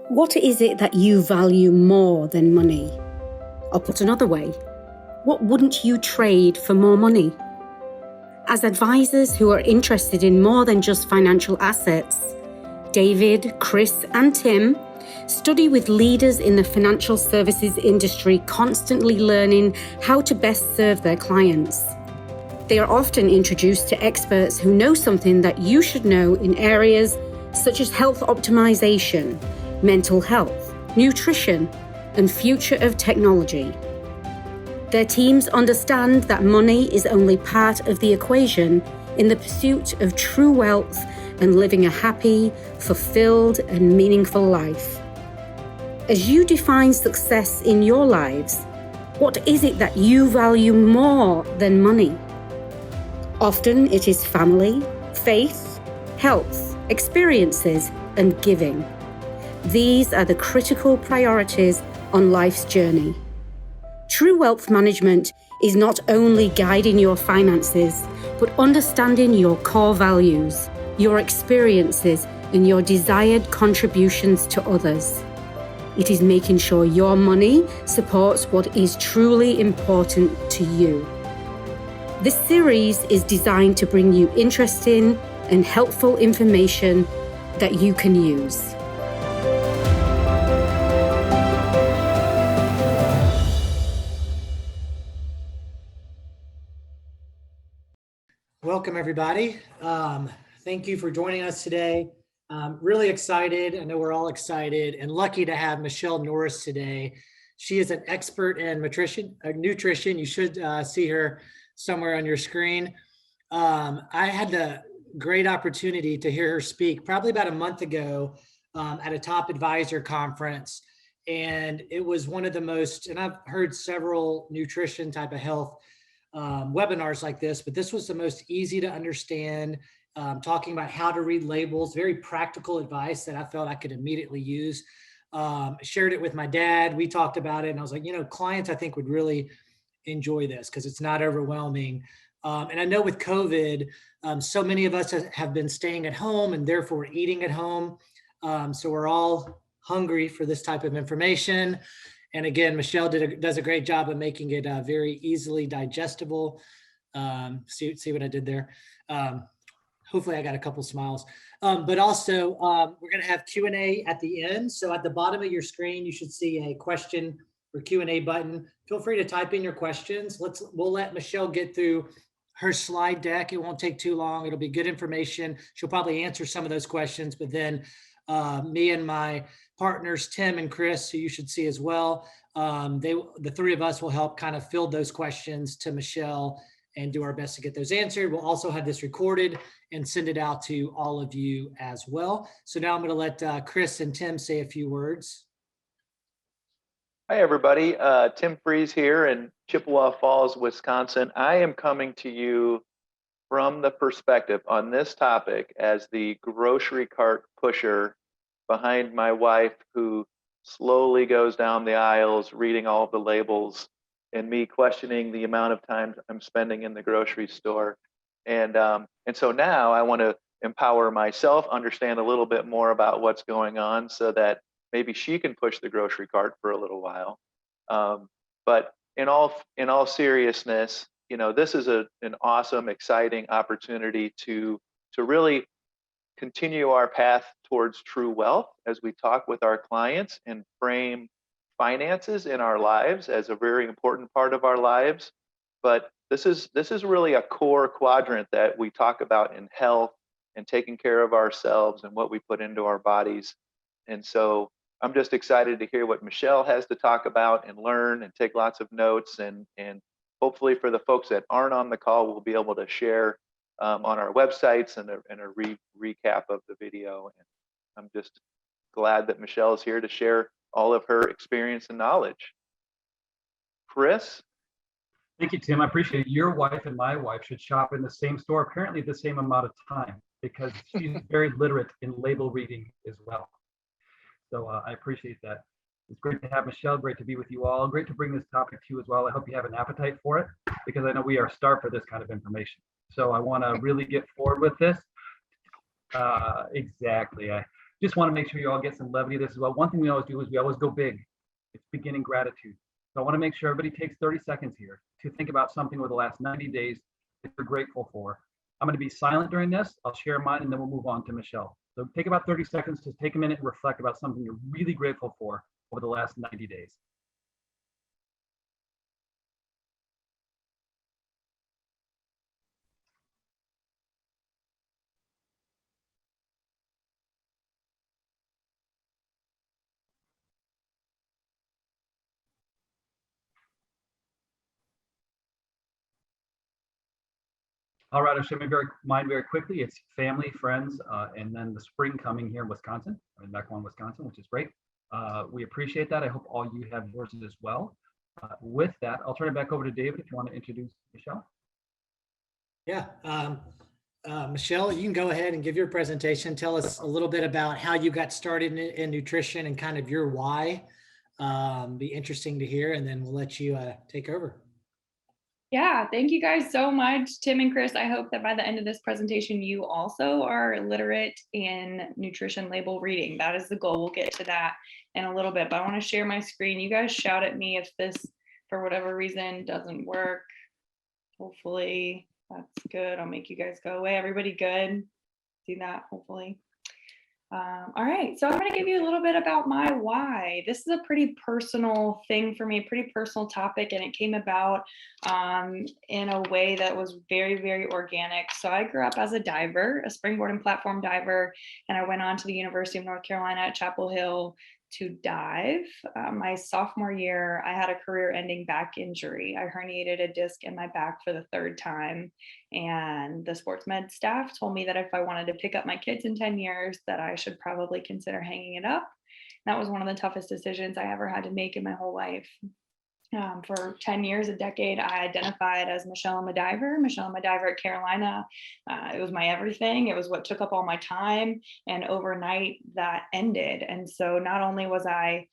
What is it that you value more than money? Or put another way, what wouldn't you trade for more money? As advisors who are interested in more than just financial assets, David, Chris, and Tim study with leaders in the financial services industry, constantly learning how to best serve their clients. They are often introduced to experts who know something that you should know in areas such as health optimization, mental health, nutrition, and future of technology. Their teams understand that money is only part of the equation in the pursuit of true wealth and living a happy, fulfilled, and meaningful life. As you define success in your lives, what is it that you value more than money? Often it is family, faith, health, experiences, and giving. These are the critical priorities on life's journey. True wealth management is not only guiding your finances, but understanding your core values, your experiences, and your desired contributions to others. It is making sure your money supports what is truly important to you. This series is designed to bring you interesting and helpful information that you can use. Welcome, everybody. Thank you for joining us today. Really excited. I know we're all excited and lucky to have Michelle Norris today. She is an expert in nutrition. You should see her somewhere on your screen. I had the great opportunity to hear her speak probably about a month ago at a top advisor conference. And it was one of the most, and I've heard several nutrition type of health webinars like this, but this was the most easy to understand, talking about how to read labels, very practical advice that I felt I could immediately use. Shared it with my dad. We talked about it and I was like, clients I think would really enjoy this because it's not overwhelming. And I know with COVID, so many of us have been staying at home and therefore eating at home. So we're all hungry for this type of information. And again, Michelle does a great job of making it very easily digestible. See what I did there? Hopefully I got a couple smiles. But also we're going to have Q&A at the end. So at the bottom of your screen, you should see a question or Q&A button. Feel free to type in your questions. We'll let Michelle get through her slide deck. It won't take too long. It'll be good information. She'll probably answer some of those questions, but then me and my partners, Tim and Chris, who you should see as well, the three of us will help kind of field those questions to Michelle and do our best to get those answered. We'll also have this recorded and send it out to all of you as well. So now I'm going to let Chris and Tim say a few words. Hi, everybody. Tim Freeze here in Chippewa Falls, Wisconsin. I am coming to you from the perspective on this topic as the grocery cart pusher behind my wife, who slowly goes down the aisles, reading all of the labels, and me questioning the amount of time I'm spending in the grocery store. And so now I want to empower myself, understand a little bit more about what's going on so that maybe she can push the grocery cart for a little while. But in all seriousness, this is an awesome, exciting opportunity to really continue our path towards true wealth as we talk with our clients and frame finances in our lives as a very important part of our lives. But this is really a core quadrant that we talk about in health and taking care of ourselves and what we put into our bodies. And so I'm just excited to hear what Michelle has to talk about and learn and take lots of notes. And hopefully for the folks that aren't on the call, we'll be able to share on our websites and a recap of the video. And I'm just glad that Michelle is here to share all of her experience and knowledge. Chris? Thank you, Tim. I appreciate it. Your wife and my wife should shop in the same store, apparently the same amount of time, because she's very literate in label reading as well. So I appreciate that. It's great to have Michelle, great to be with you all, great to bring this topic to you as well. I hope you have an appetite for it, because I know we are starved for this kind of information. So I want to really get forward with this. Exactly. just want to make sure you all get some levity of this as well. One thing we always do is we always go big. It's beginning gratitude. So I want to make sure everybody takes 30 seconds here to think about something over the last 90 days that you're grateful for. I'm going to be silent during this. I'll share mine and then we'll move on to Michelle. So take about 30 seconds to take a minute and reflect about something you're really grateful for over the last 90 days. All right, I'll share mine very quickly. It's family, friends, and then the spring coming here in Wisconsin. I'm in Mequon, Wisconsin, which is great. We appreciate that. I hope all you have yours as well. With that, I'll turn it back over to David if you want to introduce Michelle. Yeah, Michelle, you can go ahead and give your presentation. Tell us a little bit about how you got started in nutrition and kind of your why. Be interesting to hear, and then we'll let you take over. Yeah, thank you guys so much, Tim and Chris. I hope that by the end of this presentation, you also are literate in nutrition label reading. That is the goal. We'll get to that in a little bit, but I want to share my screen. You guys shout at me if this, for whatever reason, doesn't work. Hopefully that's good. I'll make you guys go away. Everybody good? See that, hopefully. All right, so I'm going to give you a little bit about my why. This is a pretty personal thing for me, a pretty personal topic, and it came about in a way that was very, very organic. So I grew up as a diver, a springboard and platform diver, and I went on to the University of North Carolina at Chapel Hill to dive. My sophomore year, I had a career-ending back injury. I herniated a disc in my back for the third time, and the sports med staff told me that if I wanted to pick up my kids in 10 years, that I should probably consider hanging it up. That was one of the toughest decisions I ever had to make in my whole life. For 10 years, a decade, I identified as Michelle I'm a diver at Carolina. It was my everything. It was what took up all my time. And overnight that ended. And so not only was I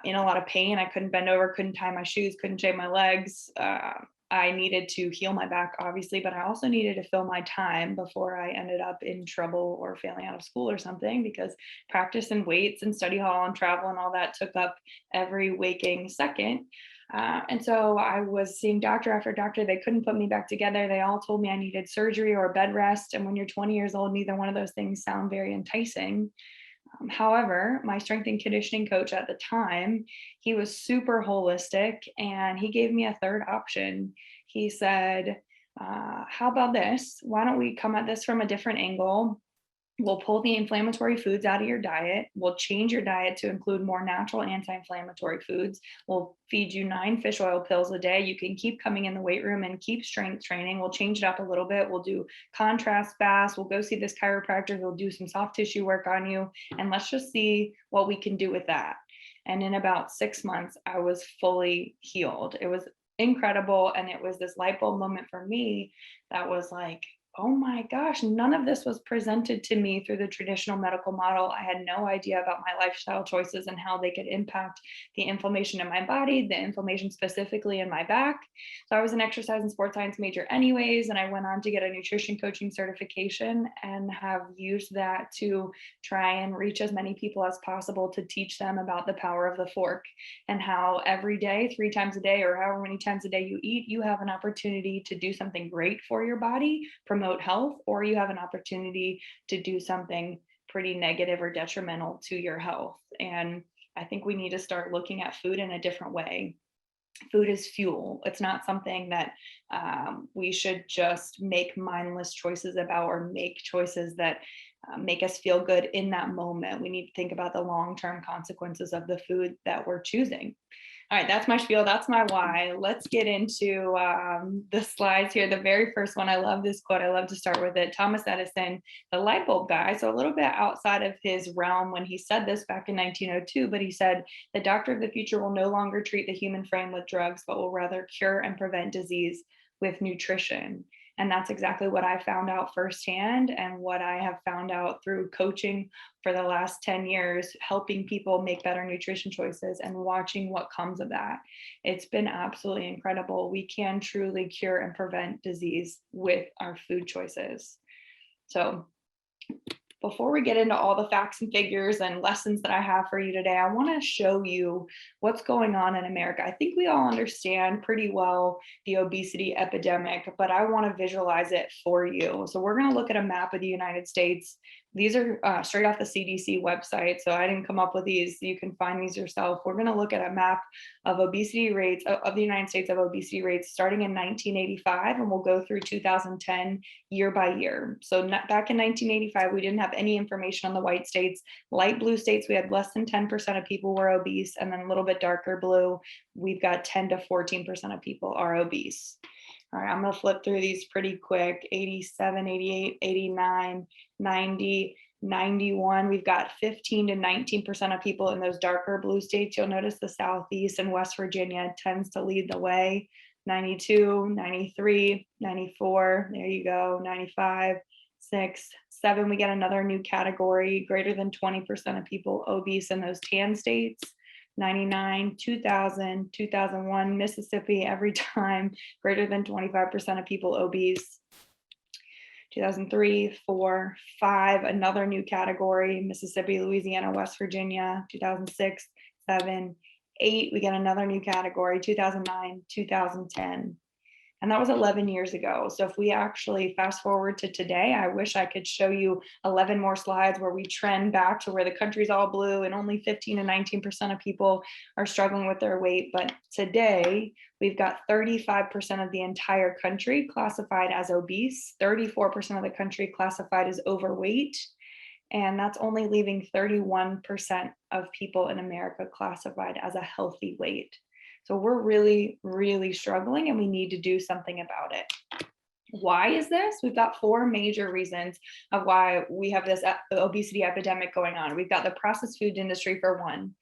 in a lot of pain, I couldn't bend over, couldn't tie my shoes, couldn't shave my legs. I needed to heal my back, obviously, but I also needed to fill my time before I ended up in trouble or failing out of school or something, because practice and weights and study hall and travel and all that took up every waking second. And so I was seeing doctor after doctor. They couldn't put me back together. They all told me I needed surgery or bed rest. And when you're 20 years old, neither one of those things sound very enticing. However, my strength and conditioning coach at the time, he was super holistic, and he gave me a third option. He said, how about this? Why don't we come at this from a different angle? We'll pull the inflammatory foods out of your diet. We'll change your diet to include more natural anti-inflammatory foods. We'll feed you 9 fish oil pills a day. You can keep coming in the weight room and keep strength training. We'll change it up a little bit. We'll do contrast fast. We'll go see this chiropractor. We'll do some soft tissue work on you. And let's just see what we can do with that. And in about 6 months, I was fully healed. It was incredible. And it was this light bulb moment for me that was like, oh my gosh, none of this was presented to me through the traditional medical model. I had no idea about my lifestyle choices and how they could impact the inflammation in my body, the inflammation specifically in my back. So I was an exercise and sports science major anyways, and I went on to get a nutrition coaching certification and have used that to try and reach as many people as possible to teach them about the power of the fork and how every day, 3 times a day, or however many times a day you eat, you have an opportunity to do something great for your body, promote health, or you have an opportunity to do something pretty negative or detrimental to your health. And I think we need to start looking at food in a different way. Food is fuel. It's not something that we should just make mindless choices about, or make choices that make us feel good in that moment. We need to think about the long-term consequences of the food that we're choosing. All right, that's my spiel. That's my why. Let's get into the slides here. The very first one, I love this quote. I love to start with it. Thomas Edison, the light bulb guy. So a little bit outside of his realm when he said this back in 1902, but he said, the doctor of the future will no longer treat the human frame with drugs, but will rather cure and prevent disease with nutrition. And that's exactly what I found out firsthand, and what I have found out through coaching for the last 10 years, helping people make better nutrition choices and watching what comes of that. It's been absolutely incredible. We can truly cure and prevent disease with our food choices. So Before we get into all the facts and figures and lessons that I have for you today, I want to show you what's going on in America. I think we all understand pretty well the obesity epidemic, but I want to visualize it for you. So we're going to look at a map of the United States. These are straight off the CDC website, so I didn't come up with these. You can find these yourself. We're going to look at a map of obesity rates of the United States, of obesity rates starting in 1985, and we'll go through 2010 year by year. So back in 1985, we didn't have any information on the white states. Light blue states, we had less than 10% of people were obese, and then a little bit darker blue, we've got 10 to 14% of people are obese. All right, I'm going to flip through these pretty quick. 87, 88, 89, 90, 91. We've got 15 to 19% of people in those darker blue states. You'll notice the Southeast and West Virginia tends to lead the way. 92, 93, 94. There you go. 95, 6, 7. We get another new category, greater than 20% of people obese in those tan states. 99, 2000, 2001, Mississippi, every time, greater than 25% of people obese. 2003, 4, 5, another new category, Mississippi, Louisiana, West Virginia. 2006, 7, 8, we get another new category, 2009, 2010. And that was 11 years ago. So if we actually fast forward to today, I wish I could show you 11 more slides where we trend back to where the country's all blue and only 15 to 19% of people are struggling with their weight. But today, we've got 35% of the entire country classified as obese, 34% of the country classified as overweight, and that's only leaving 31% of people in America classified as a healthy weight. So we're really, really struggling, and we need to do something about it. Why is this? We've got 4 major reasons of why we have this obesity epidemic going on. We've got the processed food industry for one.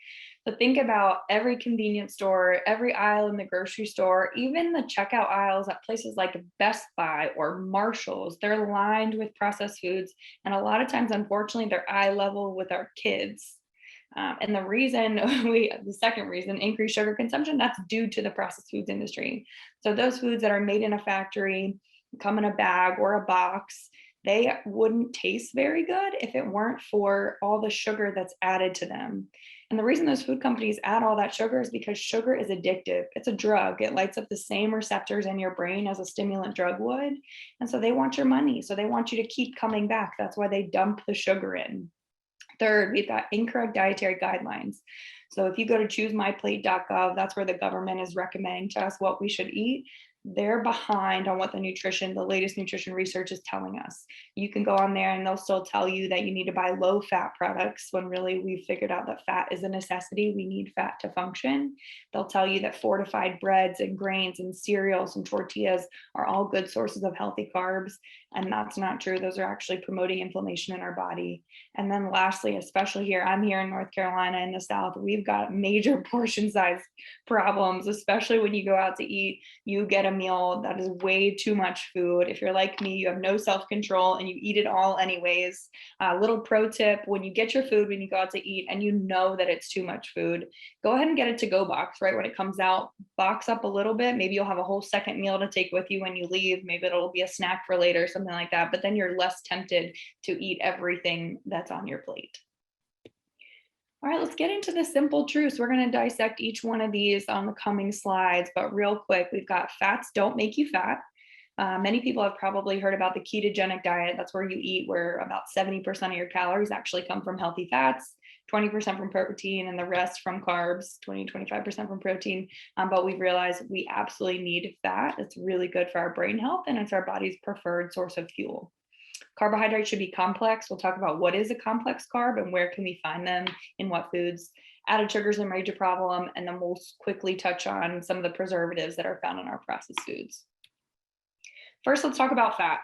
So think about every convenience store, every aisle in the grocery store, even the checkout aisles at places like Best Buy or Marshall's, they're lined with processed foods. And a lot of times, unfortunately, they're eye level with our kids. And the second reason, increased sugar consumption, that's due to the processed foods industry. So those foods that are made in a factory, come in a bag or a box, they wouldn't taste very good if it weren't for all the sugar that's added to them. And the reason those food companies add all that sugar is because sugar is addictive. It's a drug. It lights up the same receptors in your brain as a stimulant drug would. And so they want your money. So they want you to keep coming back. That's why they dump the sugar in. Third, we've got incorrect dietary guidelines. So if you go to choosemyplate.gov, that's where the government is recommending to us what we should eat. They're behind on what the latest nutrition research is telling us. You can go on there and they'll still tell you that you need to buy low fat products when really we've figured out that fat is a necessity. We need fat to function. They'll tell you that fortified breads and grains and cereals and tortillas are all good sources of healthy carbs. And that's not true. Those are actually promoting inflammation in our body. And then lastly, especially here, I'm here in North Carolina in the South, we've got major portion size problems, especially when you go out to eat. You get a meal that is way too much food. If you're like me, you have no self-control and you eat it all anyways. Little pro tip, when you get your food, when you go out to eat and you know that it's too much food, go ahead and get a to-go box, right? When it comes out, box up a little bit. Maybe you'll have a whole second meal to take with you when you leave. Maybe it'll be a snack for later, something like that. But then you're less tempted to eat everything that's on your plate. All right, let's get into the simple truths. We're going to dissect each one of these on the coming slides, but real quick, we've got fats don't make you fat. Many people have probably heard about the ketogenic diet. That's where you eat where about 70% of your calories actually come from healthy fats, 20% from protein, and the rest from carbs, 20-25% from protein. But we've realized we absolutely need fat. It's really good for our brain health, and it's our body's preferred source of fuel. Carbohydrates should be complex. We'll talk about what is a complex carb and where can we find them in what foods. Added sugars are a major problem, and then we'll quickly touch on some of the preservatives that are found in our processed foods. First, let's talk about fat.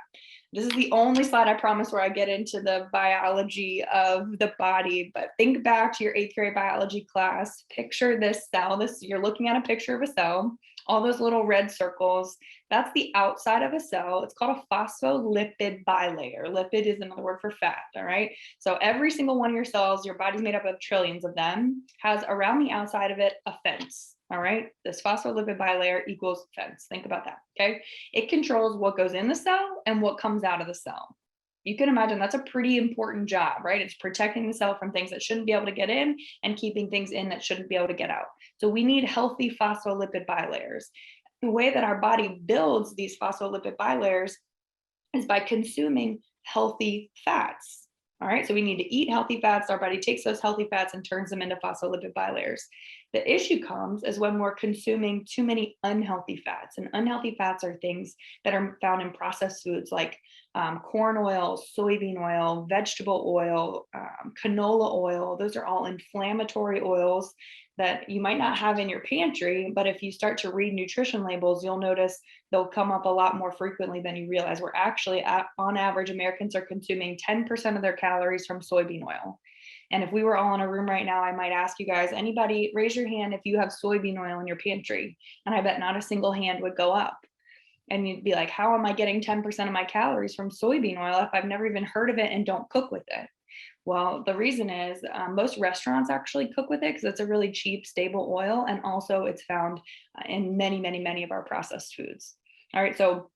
This is the only slide I promise where I get into the biology of the body, but think back to your 8th grade biology class. Picture this cell. You're looking at a picture of a cell. All those little red circles, that's the outside of a cell. It's called a phospholipid bilayer. Lipid is another word for fat, all right? So every single one of your cells, your body's made up of trillions of them, has around the outside of it a fence, all right? This phospholipid bilayer equals fence. Think about that, okay? It controls what goes in the cell and what comes out of the cell. You can imagine that's a pretty important job, right? It's protecting the cell from things that shouldn't be able to get in and keeping things in that shouldn't be able to get out. So we need healthy phospholipid bilayers. The way that our body builds these phospholipid bilayers is by consuming healthy fats. All right, so we need to eat healthy fats. Our body takes those healthy fats and turns them into phospholipid bilayers. The issue comes is when we're consuming too many unhealthy fats. And unhealthy fats are things that are found in processed foods like corn oil, soybean oil, vegetable oil, canola oil. Those are all inflammatory oils that you might not have in your pantry, but if you start to read nutrition labels, you'll notice they'll come up a lot more frequently than you realize. We're actually, on average, Americans are consuming 10% of their calories from soybean oil. And if we were all in a room right now, I might ask you guys, anybody raise your hand if you have soybean oil in your pantry? And I bet not a single hand would go up. And you'd be like, how am I getting 10% of my calories from soybean oil if I've never even heard of it and don't cook with it? Well, the reason is most restaurants actually cook with it because it's a really cheap, stable oil. And also it's found in many, many, many of our processed foods. All right, so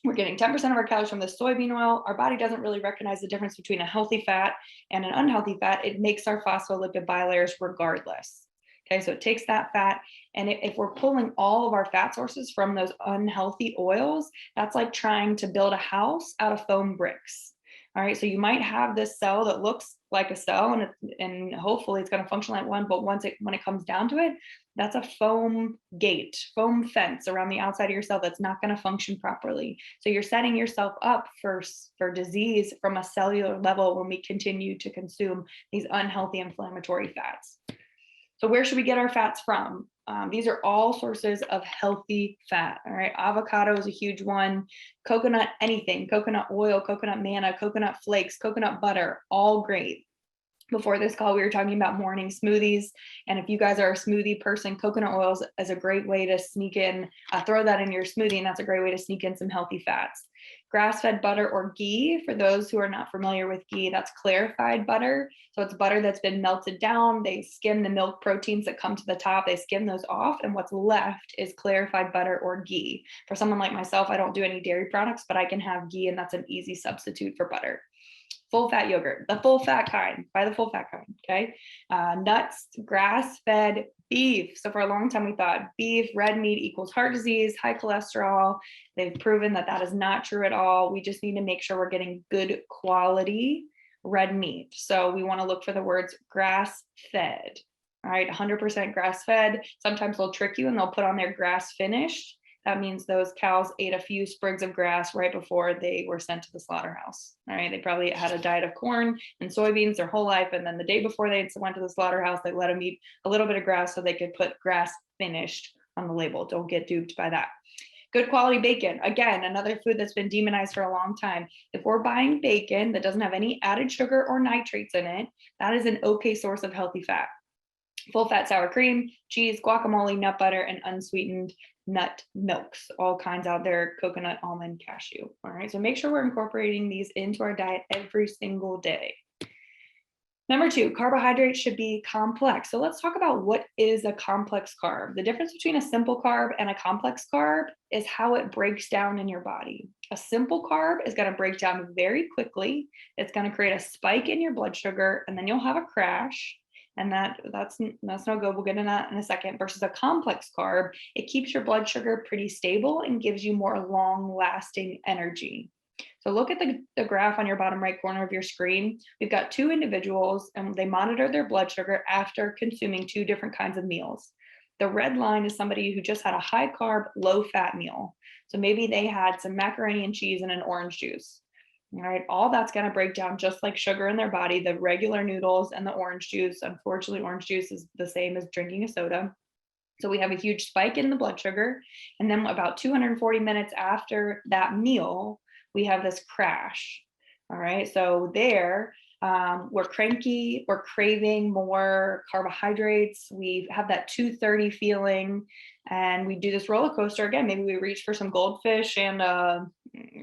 we're getting 10% of our calories from the soybean oil. Our body doesn't really recognize the difference between a healthy fat and an unhealthy fat. It makes our phospholipid bilayers regardless. Okay, so it takes that fat. And if we're pulling all of our fat sources from those unhealthy oils, that's like trying to build a house out of foam bricks. All right, so you might have this cell that looks like a cell and hopefully it's going to function like one, but when it comes down to it, that's a foam gate, foam fence around the outside of your cell that's not going to function properly. So you're setting yourself up for disease from a cellular level when we continue to consume these unhealthy inflammatory fats. So where should we get our fats from? These are all sources of healthy fat. All right, avocado is a huge one. Coconut, anything, coconut oil, coconut manna, coconut flakes, coconut butter, all great. Before this call, we were talking about morning smoothies. And if you guys are a smoothie person, coconut oil is a great way to sneak in, throw that in your smoothie, and that's a great way to sneak in some healthy fats. Grass-fed butter or ghee, for those who are not familiar with ghee, that's clarified butter. So it's butter that's been melted down. They skim the milk proteins that come to the top. They skim those off. And what's left is clarified butter or ghee. For someone like myself, I don't do any dairy products, but I can have ghee, and that's an easy substitute for butter. Full fat yogurt, the full fat kind, buy the full fat kind, okay? Nuts, grass-fed beef. So for a long time, we thought beef, red meat equals heart disease, high cholesterol. They've proven that that is not true at all. We just need to make sure we're getting good quality red meat. So we want to look for the words grass-fed, all right? 100% grass-fed. Sometimes they'll trick you and they'll put on their grass-finished. That means those cows ate a few sprigs of grass right before they were sent to the slaughterhouse. All right, they probably had a diet of corn and soybeans their whole life, and then the day before they went to the slaughterhouse, they let them eat a little bit of grass so they could put grass finished on the label. Don't get duped by that. Good quality bacon. Again, another food that's been demonized for a long time. If we're buying bacon that doesn't have any added sugar or nitrates in it, that is an okay source of healthy fat. Full fat sour cream, cheese, guacamole, nut butter, and unsweetened nut milks, all kinds out there, coconut, almond, cashew. All right, so make sure we're incorporating these into our diet every single day. Number 2, carbohydrates should be complex. So let's talk about what is a complex carb. The difference between a simple carb and a complex carb is how it breaks down in your body. A simple carb is going to break down very quickly. It's going to create a spike in your blood sugar, and then you'll have a crash. And that's no good. We'll get into that in a second. Versus a complex carb, it keeps your blood sugar pretty stable and gives you more long-lasting energy. So look at the graph on your bottom right corner of your screen. We've got 2 individuals, and they monitor their blood sugar after consuming 2 different kinds of meals. The red line is somebody who just had a high-carb, low-fat meal. So maybe they had some macaroni and cheese and an orange juice. All right, all that's going to break down just like sugar in their body, the regular noodles and the orange juice. Unfortunately, orange juice is the same as drinking a soda. So we have a huge spike in the blood sugar. And then about 240 minutes after that meal, we have this crash. All right, so there, we're cranky, we're craving more carbohydrates. We have that 2:30 feeling, and we do this roller coaster again. Maybe we reach for some goldfish and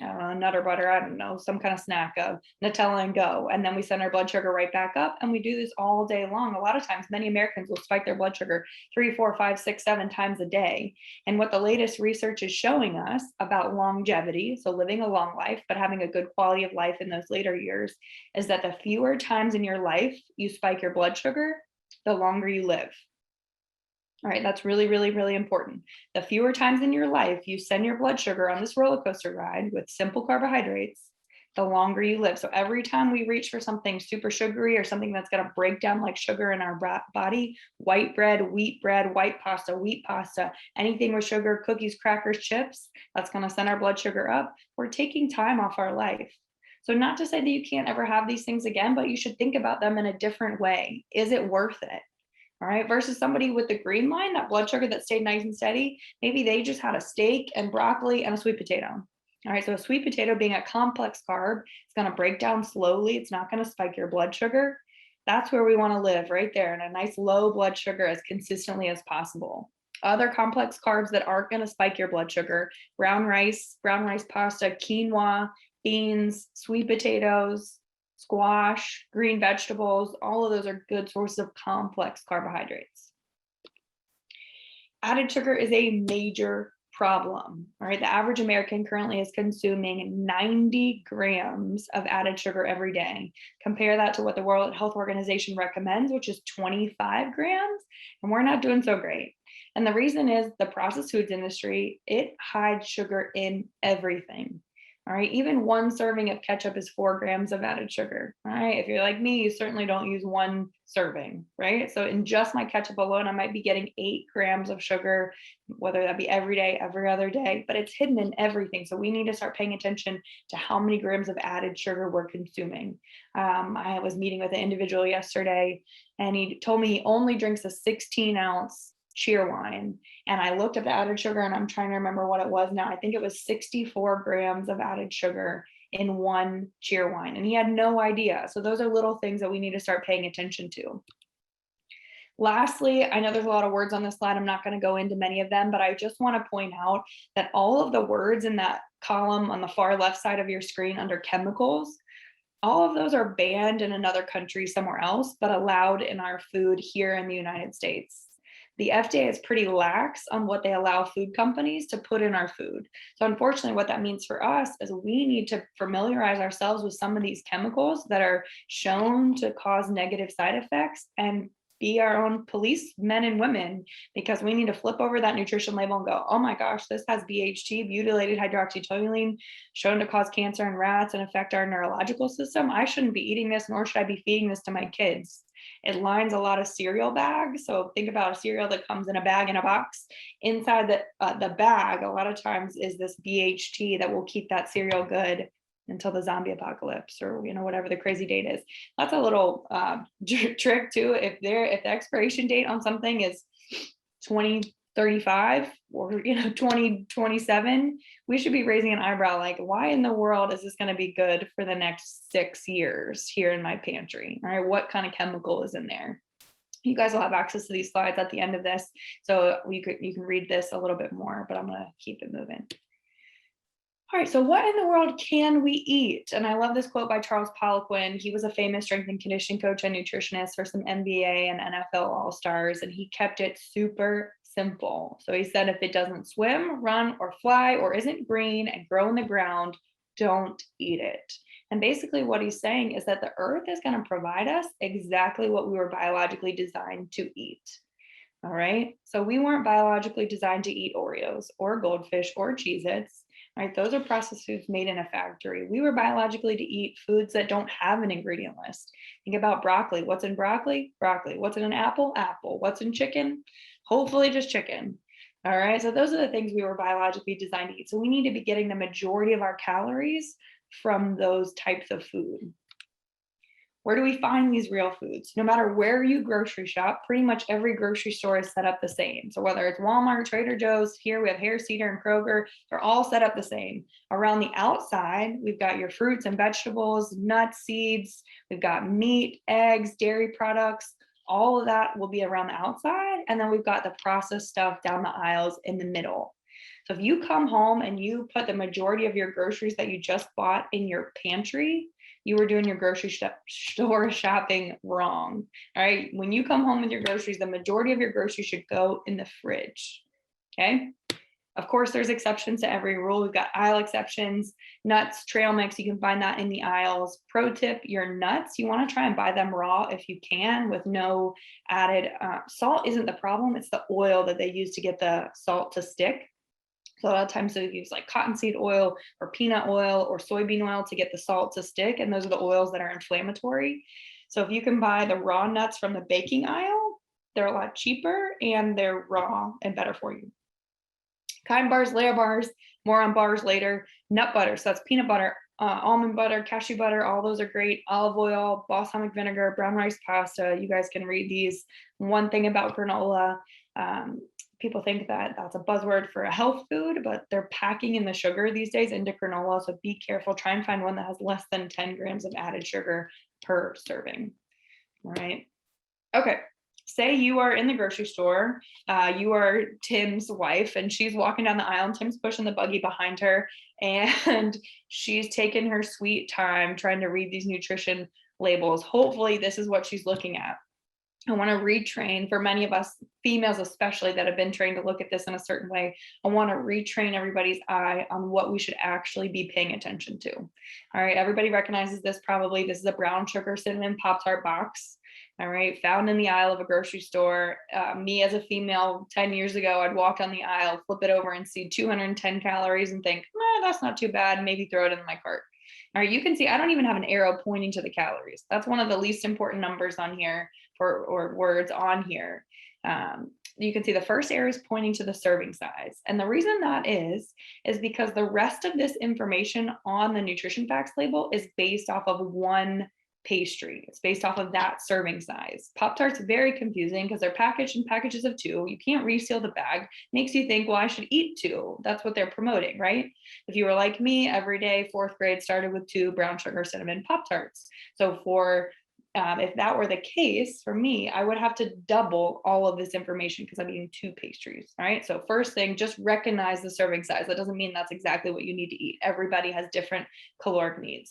I don't know, Nutter Butter, I don't know, some kind of snack of Nutella and go. And then we send our blood sugar right back up. And we do this all day long. A lot of times, many Americans will spike their blood sugar 3, 4, 5, 6, 7 times a day. And what the latest research is showing us about longevity, so living a long life, but having a good quality of life in those later years, is that the fewer times in your life you spike your blood sugar, the longer you live. All right, that's really, really, really important. The fewer times in your life you send your blood sugar on this roller coaster ride with simple carbohydrates, the longer you live. So every time we reach for something super sugary or something that's going to break down like sugar in our body, white bread, white pasta, wheat pasta, anything with sugar, cookies, crackers, chips, that's going to send our blood sugar up. We're taking time off our life. So not to say that you can't ever have these things again, but you should think about them in a different way. Is it worth it? All right, versus somebody with the green line, that blood sugar that stayed nice and steady, maybe they just had a steak and broccoli and a sweet potato. All right, so a sweet potato being a complex carb, it's going to break down slowly. It's not going to spike your blood sugar. That's where we want to live, right there, in a nice low blood sugar as consistently as possible. Other complex carbs that aren't going to spike your blood sugar: brown rice pasta, quinoa, beans, sweet potatoes, squash, green vegetables, all of those are good sources of complex carbohydrates. Added sugar is a major problem. All right, the average American currently is consuming 90 grams of added sugar every day. Compare that to what the World Health Organization recommends, which is 25 grams, and we're not doing so great. And the reason is the processed foods industry, it hides sugar in everything. All right, even one serving of ketchup is 4 grams of added sugar. All right, if you're like me, you certainly don't use one serving, right? So in just my ketchup alone, I might be getting 8 grams of sugar, whether that be every day, every other day, but it's hidden in everything. So we need to start paying attention to how many grams of added sugar we're consuming. I was meeting with an individual yesterday, and he told me he only drinks a 16-ounce cheer wine. And I looked at the added sugar, and I'm trying to remember what it was now. I think it was 64 grams of added sugar in one cheer wine. And he had no idea. So those are little things that we need to start paying attention to. Lastly, I know there's a lot of words on this slide. I'm not going to go into many of them, but I just want to point out that all of the words in that column on the far left side of your screen under chemicals, all of those are banned in another country somewhere else, but allowed in our food here in the United States. The FDA is pretty lax on what they allow food companies to put in our food. So unfortunately, what that means for us is we need to familiarize ourselves with some of these chemicals that are shown to cause negative side effects and be our own policemen and women, because we need to flip over that nutrition label and go, oh my gosh, this has BHT, butylated hydroxytoluene, shown to cause cancer in rats and affect our neurological system. I shouldn't be eating this, nor should I be feeding this to my kids. It lines a lot of cereal bags. So think about a cereal that comes in a bag in a box. Inside the bag, a lot of times is this BHT that will keep that cereal good until the zombie apocalypse, or whatever the crazy date is. That's a little trick too. If the expiration date on something is 2035 or 2027, we should be raising an eyebrow like, why in the world is this going to be good for the next 6 years here in my pantry? All right, what kind of chemical is in there? You guys will have access to these slides at the end of this, so you can read this a little bit more, but I'm going to keep it moving. All right, so what in the world can we eat? And I love this quote by Charles Poliquin. He was a famous strength and conditioning coach and nutritionist for some NBA and NFL All-Stars, and he kept it super simple. So he said, if it doesn't swim, run, or fly, or isn't green and grow in the ground, don't eat it. And basically what he's saying is that the earth is going to provide us exactly what we were biologically designed to eat. All right, so we weren't biologically designed to eat Oreos or goldfish or Cheez-Its. Right, those are processed foods made in a factory. We were biologically to eat foods that don't have an ingredient list. Think about broccoli. What's in broccoli? Broccoli. What's in an apple? Apple. What's in chicken? Hopefully just chicken. All right, so those are the things we were biologically designed to eat. So we need to be getting the majority of our calories from those types of food. Where do we find these real foods? No matter where you grocery shop, pretty much every grocery store is set up the same. So whether it's Walmart, Trader Joe's, here we have Harris Teeter and Kroger, they're all set up the same. Around the outside, we've got your fruits and vegetables, nuts, seeds, we've got meat, eggs, dairy products, all of that will be around the outside. And then we've got the processed stuff down the aisles in the middle. So if you come home and you put the majority of your groceries that you just bought in your pantry, you were doing your grocery store shopping wrong. All right. When you come home with your groceries, the majority of your groceries should go in the fridge. Okay. Of course, there's exceptions to every rule. We've got aisle exceptions, nuts, trail mix. You can find that in the aisles. Pro tip, your nuts, you want to try and buy them raw if you can with no added salt isn't the problem. It's the oil that they use to get the salt to stick. So a lot of times they use like cottonseed oil or peanut oil or soybean oil to get the salt to stick. And those are the oils that are inflammatory. So if you can buy the raw nuts from the baking aisle, they're a lot cheaper and they're raw and better for you. Kind bars, layer bars, more on bars later. Nut butter, so that's peanut butter, almond butter, cashew butter, all those are great. Olive oil, balsamic vinegar, brown rice pasta. You guys can read these. One thing about granola, people think that that's a buzzword for a health food, but they're packing in the sugar these days into granola. So be careful. Try and find one that has less than 10 grams of added sugar per serving. All right. Okay. Say you are in the grocery store, you are Tim's wife, and she's walking down the aisle, and Tim's pushing the buggy behind her, and she's taking her sweet time trying to read these nutrition labels. Hopefully, this is what she's looking at. I want to retrain, for many of us females especially that have been trained to look at this in a certain way, I want to retrain everybody's eye on what we should actually be paying attention to. All right, everybody recognizes this probably. This is a brown sugar cinnamon Pop-Tart box. All right, found in the aisle of a grocery store. Me as a female 10 years ago, I'd walk down the aisle, flip it over and see 210 calories and think, that's not too bad, maybe throw it in my cart. All right, you can see I don't even have an arrow pointing to the calories. That's one of the least important numbers on here or words on here. You can see the first arrow is pointing to the serving size. And the reason that is because the rest of this information on the nutrition facts label is based off of one pastry. It's based off of that serving size. Pop-Tarts are very confusing because they're packaged in packages of 2. You can't reseal the bag. Makes you think, well, I should eat 2. That's what they're promoting, right? If you were like me, every day, 4th grade started with 2 brown sugar cinnamon Pop-Tarts. So if that were the case for me, I would have to double all of this information because I'm eating 2 pastries. All right. So first thing, just recognize the serving size. That doesn't mean that's exactly what you need to eat. Everybody has different caloric needs.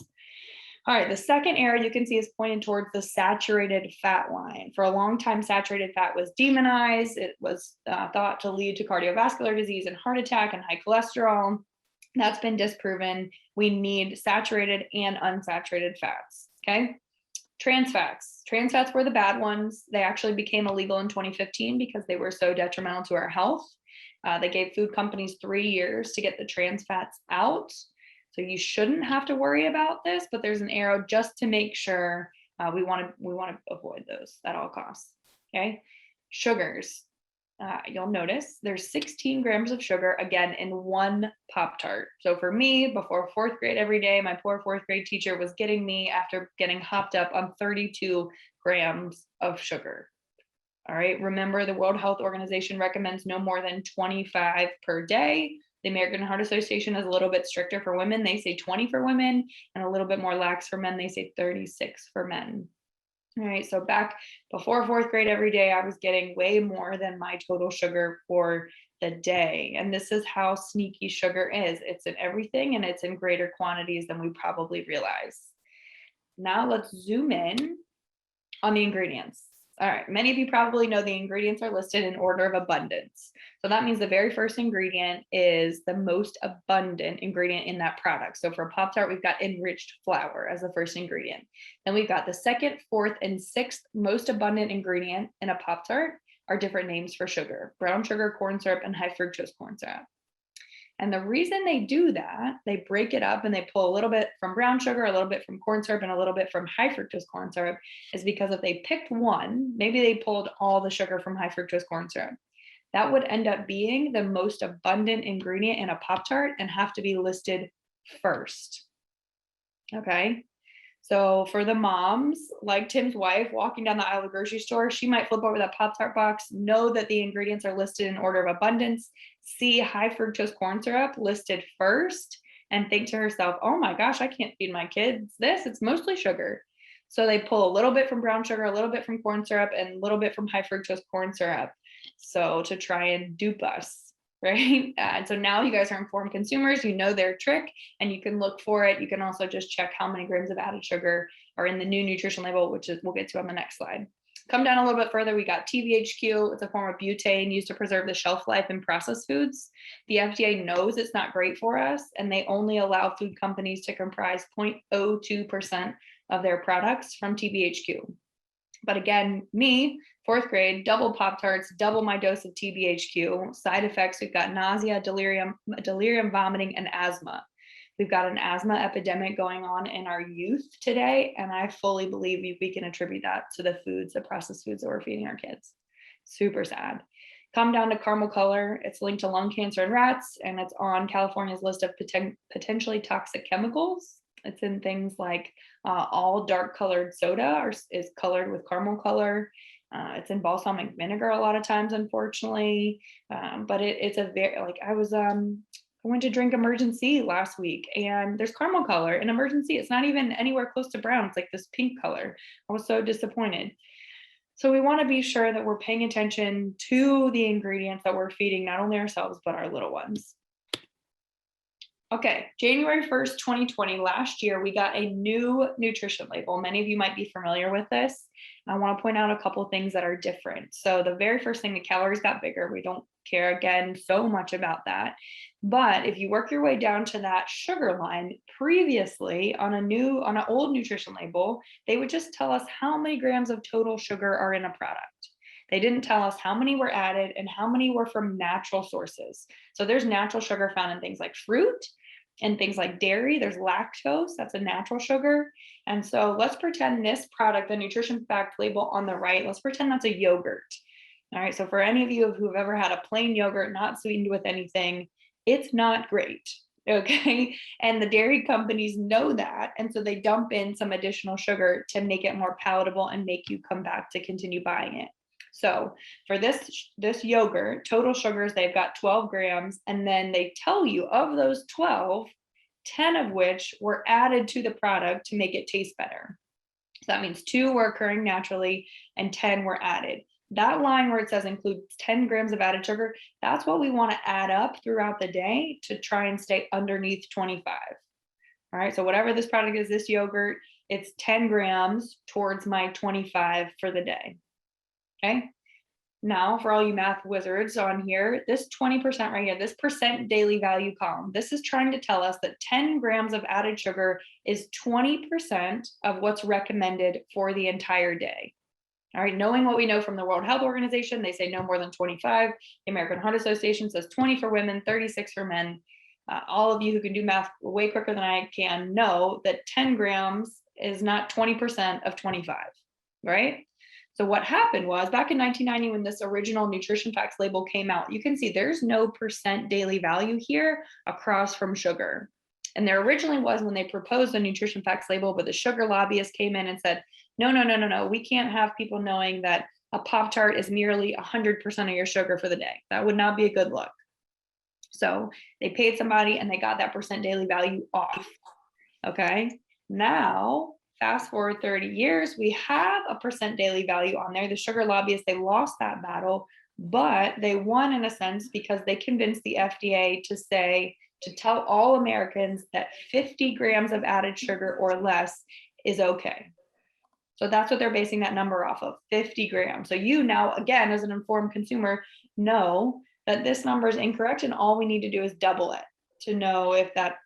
All right, the second arrow you can see is pointing towards the saturated fat line. For a long time, saturated fat was demonized. It was thought to lead to cardiovascular disease and heart attack and high cholesterol. That's been disproven. We need saturated and unsaturated fats, okay? Trans fats. Trans fats were the bad ones. They actually became illegal in 2015 because they were so detrimental to our health. They gave food companies 3 years to get the trans fats out. So you shouldn't have to worry about this, but there's an arrow just to make sure we want to avoid those at all costs. Okay, sugars. You'll notice there's 16 grams of sugar again in one Pop-Tart. So for me, before 4th grade every day, my poor 4th grade teacher was getting me after getting hopped up on 32 grams of sugar. All right. Remember, the World Health Organization recommends no more than 25 per day. The American Heart Association is a little bit stricter for women. They say 20 for women and a little bit more lax for men. They say 36 for men. All right. So back before 4th grade every day, I was getting way more than my total sugar for the day. And this is how sneaky sugar is. It's in everything and it's in greater quantities than we probably realize. Now let's zoom in on the ingredients. All right, many of you probably know the ingredients are listed in order of abundance. So that means the very first ingredient is the most abundant ingredient in that product. So for Pop-Tart, we've got enriched flour as the first ingredient. Then we've got the 2nd, 4th, and 6th most abundant ingredient in a Pop-Tart are different names for sugar: brown sugar, corn syrup, and high fructose corn syrup. And the reason they do that, they break it up and they pull a little bit from brown sugar, a little bit from corn syrup, and a little bit from high fructose corn syrup, is because if they picked one, maybe they pulled all the sugar from high fructose corn syrup, that would end up being the most abundant ingredient in a Pop-Tart and have to be listed first. Okay. So for the moms, like Tim's wife, walking down the aisle of the grocery store, she might flip over that Pop-Tart box, know that the ingredients are listed in order of abundance, see high fructose corn syrup listed first, and think to herself, oh my gosh, I can't feed my kids this. It's mostly sugar. So they pull a little bit from brown sugar, a little bit from corn syrup, and a little bit from high fructose corn syrup. So to try and dupe us. right? And so now you guys are informed consumers, you know their trick, and you can look for it. You can also just check how many grams of added sugar are in the new nutrition label, which is we'll get to on the next slide. Come down a little bit further, we got TBHQ. It's a form of butane used to preserve the shelf life in processed foods. The FDA knows it's not great for us, and they only allow food companies to comprise 0.02% of their products from TBHQ. But again, me, fourth grade, double Pop-Tarts, double my dose of TBHQ. Side effects, we've got nausea, delirium, vomiting, and asthma. We've got an asthma epidemic going on in our youth today, and I fully believe we can attribute that to the foods, the processed foods that we're feeding our kids. Super sad. Come down to caramel color. It's linked to lung cancer in rats, and it's on California's list of potentially toxic chemicals. It's in things like all dark colored soda is colored with caramel color. It's in balsamic vinegar a lot of times, unfortunately. But it's a very, like I went to drink Emergency last week, and there's caramel color in Emergency. It's not even anywhere close to brown. It's like this pink color. I was so disappointed. So we want to be sure that we're paying attention to the ingredients that we're feeding, not only ourselves, but our little ones. Okay, January 1st, 2020, last year, we got a new nutrition label. Many of you might be familiar with this. I want to point out a couple things that are different. So the very first thing, the calories got bigger. We don't care, again, so much about that. But if you work your way down to that sugar line, previously on an old nutrition label, they would just tell us how many grams of total sugar are in a product. They didn't tell us how many were added and how many were from natural sources. So there's natural sugar found in things like fruit and things like dairy. There's lactose, that's a natural sugar. And so let's pretend this product, the nutrition fact label on the right, let's pretend that's a yogurt. All right, so for any of you who've ever had a plain yogurt, not sweetened with anything, it's not great, okay? And the dairy companies know that, and so they dump in some additional sugar to make it more palatable and make you come back to continue buying it. So for this yogurt, total sugars, they've got 12 grams, and then they tell you of those 12, 10 of which were added to the product to make it taste better. So that means 2 were occurring naturally and 10 were added. That line where it says includes 10 grams of added sugar, that's what we want to add up throughout the day to try and stay underneath 25. All right, so whatever this product is, this yogurt, it's 10 grams towards my 25 for the day. Okay, now for all you math wizards on here, this 20% right here, this percent daily value column, this is trying to tell us that 10 grams of added sugar is 20% of what's recommended for the entire day. All right, knowing what we know from the World Health Organization, they say no more than 25. The American Heart Association says 20 for women, 36 for men. All of you who can do math way quicker than I can know that 10 grams is not 20% of 25, right? So what happened was back in 1990, when this original nutrition facts label came out, you can see there's no percent daily value here across from sugar. And there originally was when they proposed the nutrition facts label, but the sugar lobbyists came in and said, no, we can't have people knowing that a Pop-Tart is nearly 100% of your sugar for the day. That would not be a good look. So they paid somebody and they got that percent daily value off. Okay, now fast forward 30 years, we have a percent daily value on there. The sugar lobbyists, they lost that battle, but they won in a sense because they convinced the FDA to tell all Americans that 50 grams of added sugar or less is okay. So that's what they're basing that number off of, 50 grams. So you now, again, as an informed consumer, know that this number is incorrect, and all we need to do is double it to know if that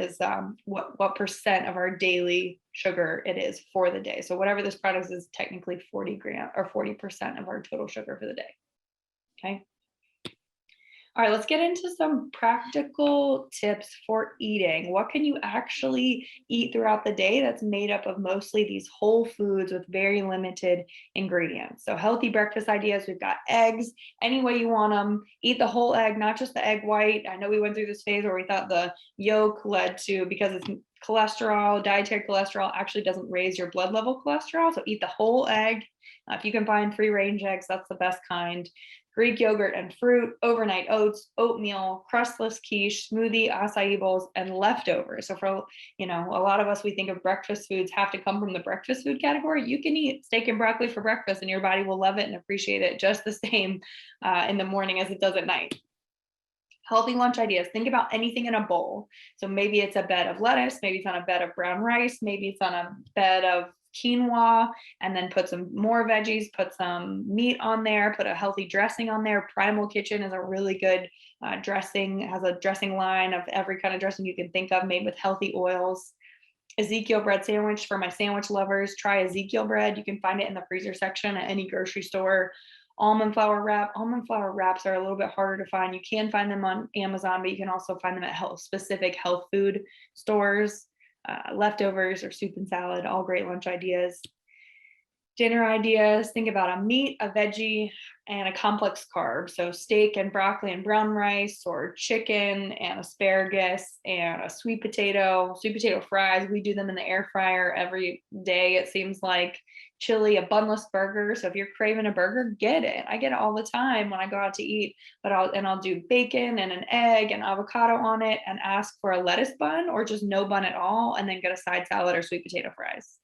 is what percent of our daily sugar it is for the day. So whatever this product is technically 40 grams or 40% of our total sugar for the day. Okay. All right, let's get into some practical tips for eating. What can you actually eat throughout the day that's made up of mostly these whole foods with very limited ingredients? So healthy breakfast ideas, we've got eggs, any way you want them. Eat the whole egg, not just the egg white. I know we went through this phase where we thought the yolk led to, because it's cholesterol, dietary cholesterol actually doesn't raise your blood level cholesterol. So eat the whole egg. If you can find free range eggs, that's the best kind. Greek yogurt and fruit, overnight oats, oatmeal, crustless quiche, smoothie, acai bowls, and leftovers. So for, a lot of us, we think of breakfast foods have to come from the breakfast food category. You can eat steak and broccoli for breakfast and your body will love it and appreciate it just the same in the morning as it does at night. Healthy lunch ideas. Think about anything in a bowl. So maybe it's a bed of lettuce, maybe it's on a bed of brown rice, maybe it's on a bed of quinoa, and then put some more veggies, put some meat on there, put a healthy dressing on there. Primal Kitchen is a really good dressing. It has a dressing line of every kind of dressing you can think of, made with healthy oils. Ezekiel bread sandwich for my sandwich lovers. Try Ezekiel bread. You can find it in the freezer section at any grocery store. Almond flour wrap. Almond flour wraps are a little bit harder to find. You can find them on Amazon, but you can also find them at specific health food stores. Leftovers or soup and salad, all great lunch ideas. Dinner ideas, think about a meat, a veggie, and a complex carb. So steak and broccoli and brown rice, or chicken and asparagus and a sweet potato fries. We do them in the air fryer every day, it seems like. Chili, a bunless burger. So if you're craving a burger, get it. I get it all the time when I go out to eat, but I'll do bacon and an egg and avocado on it, and ask for a lettuce bun or just no bun at all, and then get a side salad or sweet potato fries.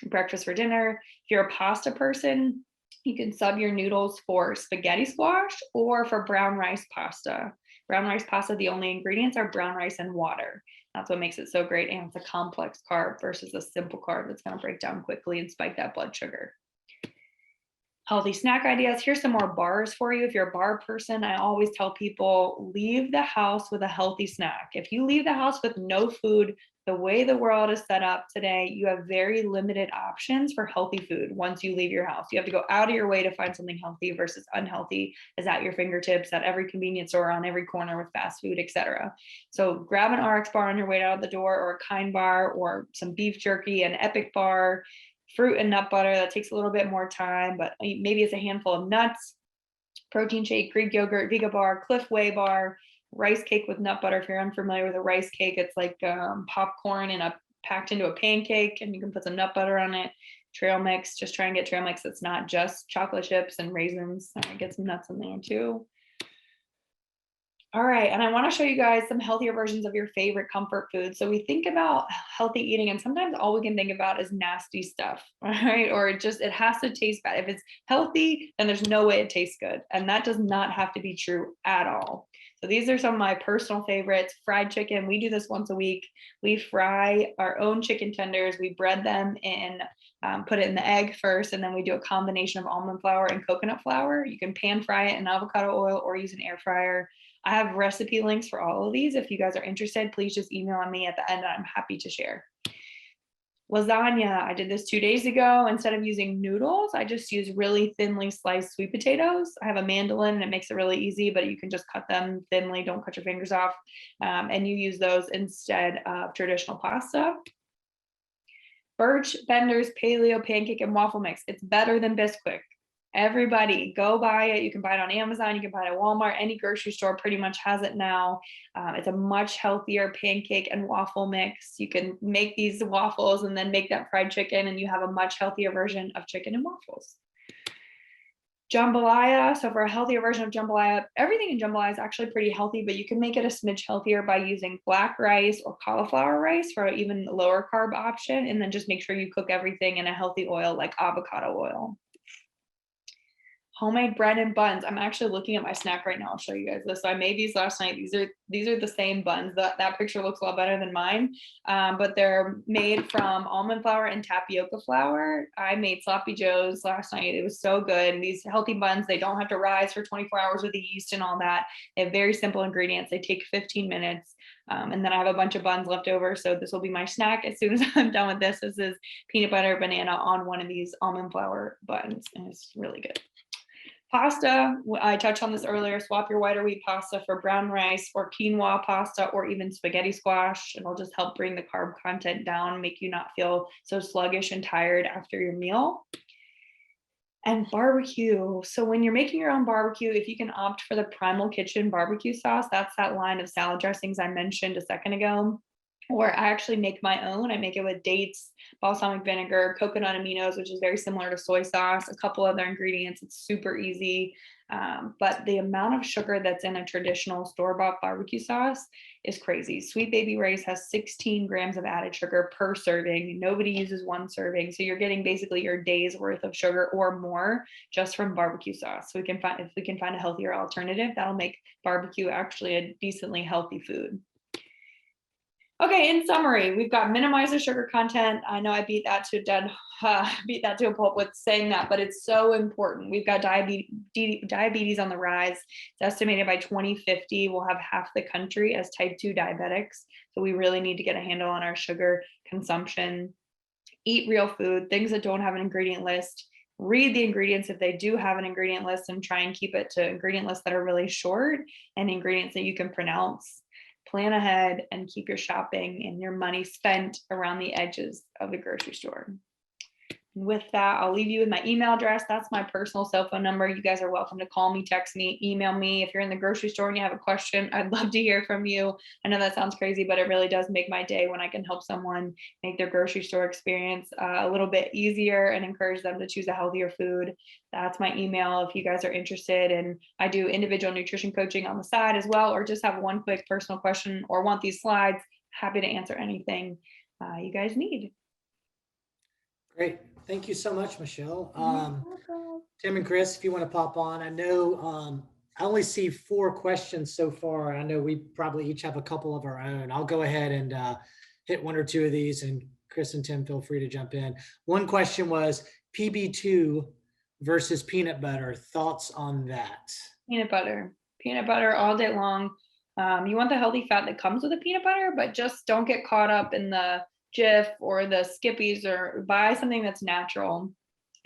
Breakfast for dinner. If you're a pasta person, you can sub your noodles for spaghetti squash or for brown rice pasta. Brown rice pasta, the only ingredients are brown rice and water. That's what makes it so great. And it's a complex carb versus a simple carb that's going to break down quickly and spike that blood sugar. Healthy snack ideas. Here's some more bars for you. If you're a bar person, I always tell people, leave the house with a healthy snack. If you leave the house with no food, the way the world is set up today, you have very limited options for healthy food once you leave your house. You have to go out of your way to find something healthy versus unhealthy is at your fingertips at every convenience store, on every corner with fast food, etc. So grab an RX bar on your way out of the door, or a Kind bar, or some beef jerky, an Epic bar, fruit and nut butter. That takes a little bit more time, but maybe it's a handful of nuts, protein shake, Greek yogurt, Vega bar, Cliff Way bar, rice cake with nut butter. If you're unfamiliar with a rice cake, it's like popcorn packed into a pancake, and you can put some nut butter on it. Trail mix, just try and get trail mix that's not just chocolate chips and raisins. Get some nuts in there too. All right, and I want to show you guys some healthier versions of your favorite comfort food. So we think about healthy eating, and sometimes all we can think about is nasty stuff, right? Or it has to taste bad. If it's healthy, then there's no way it tastes good. And that does not have to be true at all. So these are some of my personal favorites. Fried chicken, we do this once a week. We fry our own chicken tenders. We bread them in, put it in the egg first, and then we do a combination of almond flour and coconut flour. You can pan fry it in avocado oil or use an air fryer. I have recipe links for all of these. If you guys are interested, please just email me at the end, and I'm happy to share. Lasagna, I did this 2 days ago. Instead of using noodles, I just use really thinly sliced sweet potatoes. I have a mandolin, and it makes it really easy, but you can just cut them thinly. Don't cut your fingers off. And you use those instead of traditional pasta. Birch Benders Paleo Pancake and Waffle Mix. It's better than Bisquick. Everybody go buy it. You can buy it on Amazon. You can buy it at Walmart. Any grocery store pretty much has it now. It's a much healthier pancake and waffle mix. You can make these waffles and then make that fried chicken, and you have a much healthier version of chicken and waffles. Jambalaya. So for a healthier version of jambalaya, everything in jambalaya is actually pretty healthy, but you can make it a smidge healthier by using black rice or cauliflower rice for an even lower carb option. And then just make sure you cook everything in a healthy oil like avocado oil. Homemade bread and buns. I'm actually looking at my snack right now. I'll show you guys this. So I made these last night. These are the same buns. That picture looks a lot better than mine, but they're made from almond flour and tapioca flour. I made sloppy joes last night. It was so good. These healthy buns, they don't have to rise for 24 hours with the yeast and all that. They have very simple ingredients. They take 15 minutes. And then I have a bunch of buns left over. So this will be my snack as soon as I'm done with this. This is peanut butter banana on one of these almond flour buns, and it's really good. Pasta, I touched on this earlier. Swap your white or wheat pasta for brown rice or quinoa pasta or even spaghetti squash. It'll just help bring the carb content down, make you not feel so sluggish and tired after your meal. And barbecue. So when you're making your own barbecue, if you can opt for the Primal Kitchen barbecue sauce, that's that line of salad dressings I mentioned a second ago. or I actually make my own. I make it with dates, balsamic vinegar, coconut aminos, which is very similar to soy sauce, a couple other ingredients. It's super easy. But the amount of sugar that's in a traditional store-bought barbecue sauce is crazy. Sweet Baby Ray's has 16 grams of added sugar per serving. Nobody uses one serving. So you're getting basically your day's worth of sugar or more just from barbecue sauce. So if we can find a healthier alternative, that'll make barbecue actually a decently healthy food. Okay, in summary, we've got minimize the sugar content. I know I beat that to a pulp with saying that, but it's so important. We've got diabetes on the rise. It's estimated by 2050, we'll have half the country as type 2 diabetics. So we really need to get a handle on our sugar consumption. Eat real food, things that don't have an ingredient list. Read the ingredients if they do have an ingredient list, and try and keep it to ingredient lists that are really short and ingredients that you can pronounce. Plan ahead and keep your shopping and your money spent around the edges of the grocery store. With that, I'll leave you with my email address. That's my personal cell phone number. You guys are welcome to call me, text me, email me. If you're in the grocery store and you have a question, I'd love to hear from you. I know that sounds crazy, but it really does make my day when I can help someone make their grocery store experience a little bit easier and encourage them to choose a healthier food. That's my email if you guys are interested. And I do individual nutrition coaching on the side as well, or just have one quick personal question or want these slides. Happy to answer anything you guys need. Great. Thank you so much, Michelle. Tim and Chris, if you want to pop on, I know I only see 4 questions so far. I know we probably each have a couple of our own. I'll go ahead and hit 1 or 2 of these, and Chris and Tim, feel free to jump in. One question was PB2 versus peanut butter. Thoughts on that? Peanut butter all day long. You want the healthy fat that comes with the peanut butter, but just don't get caught up in the Jif or the Skippies, or buy something that's natural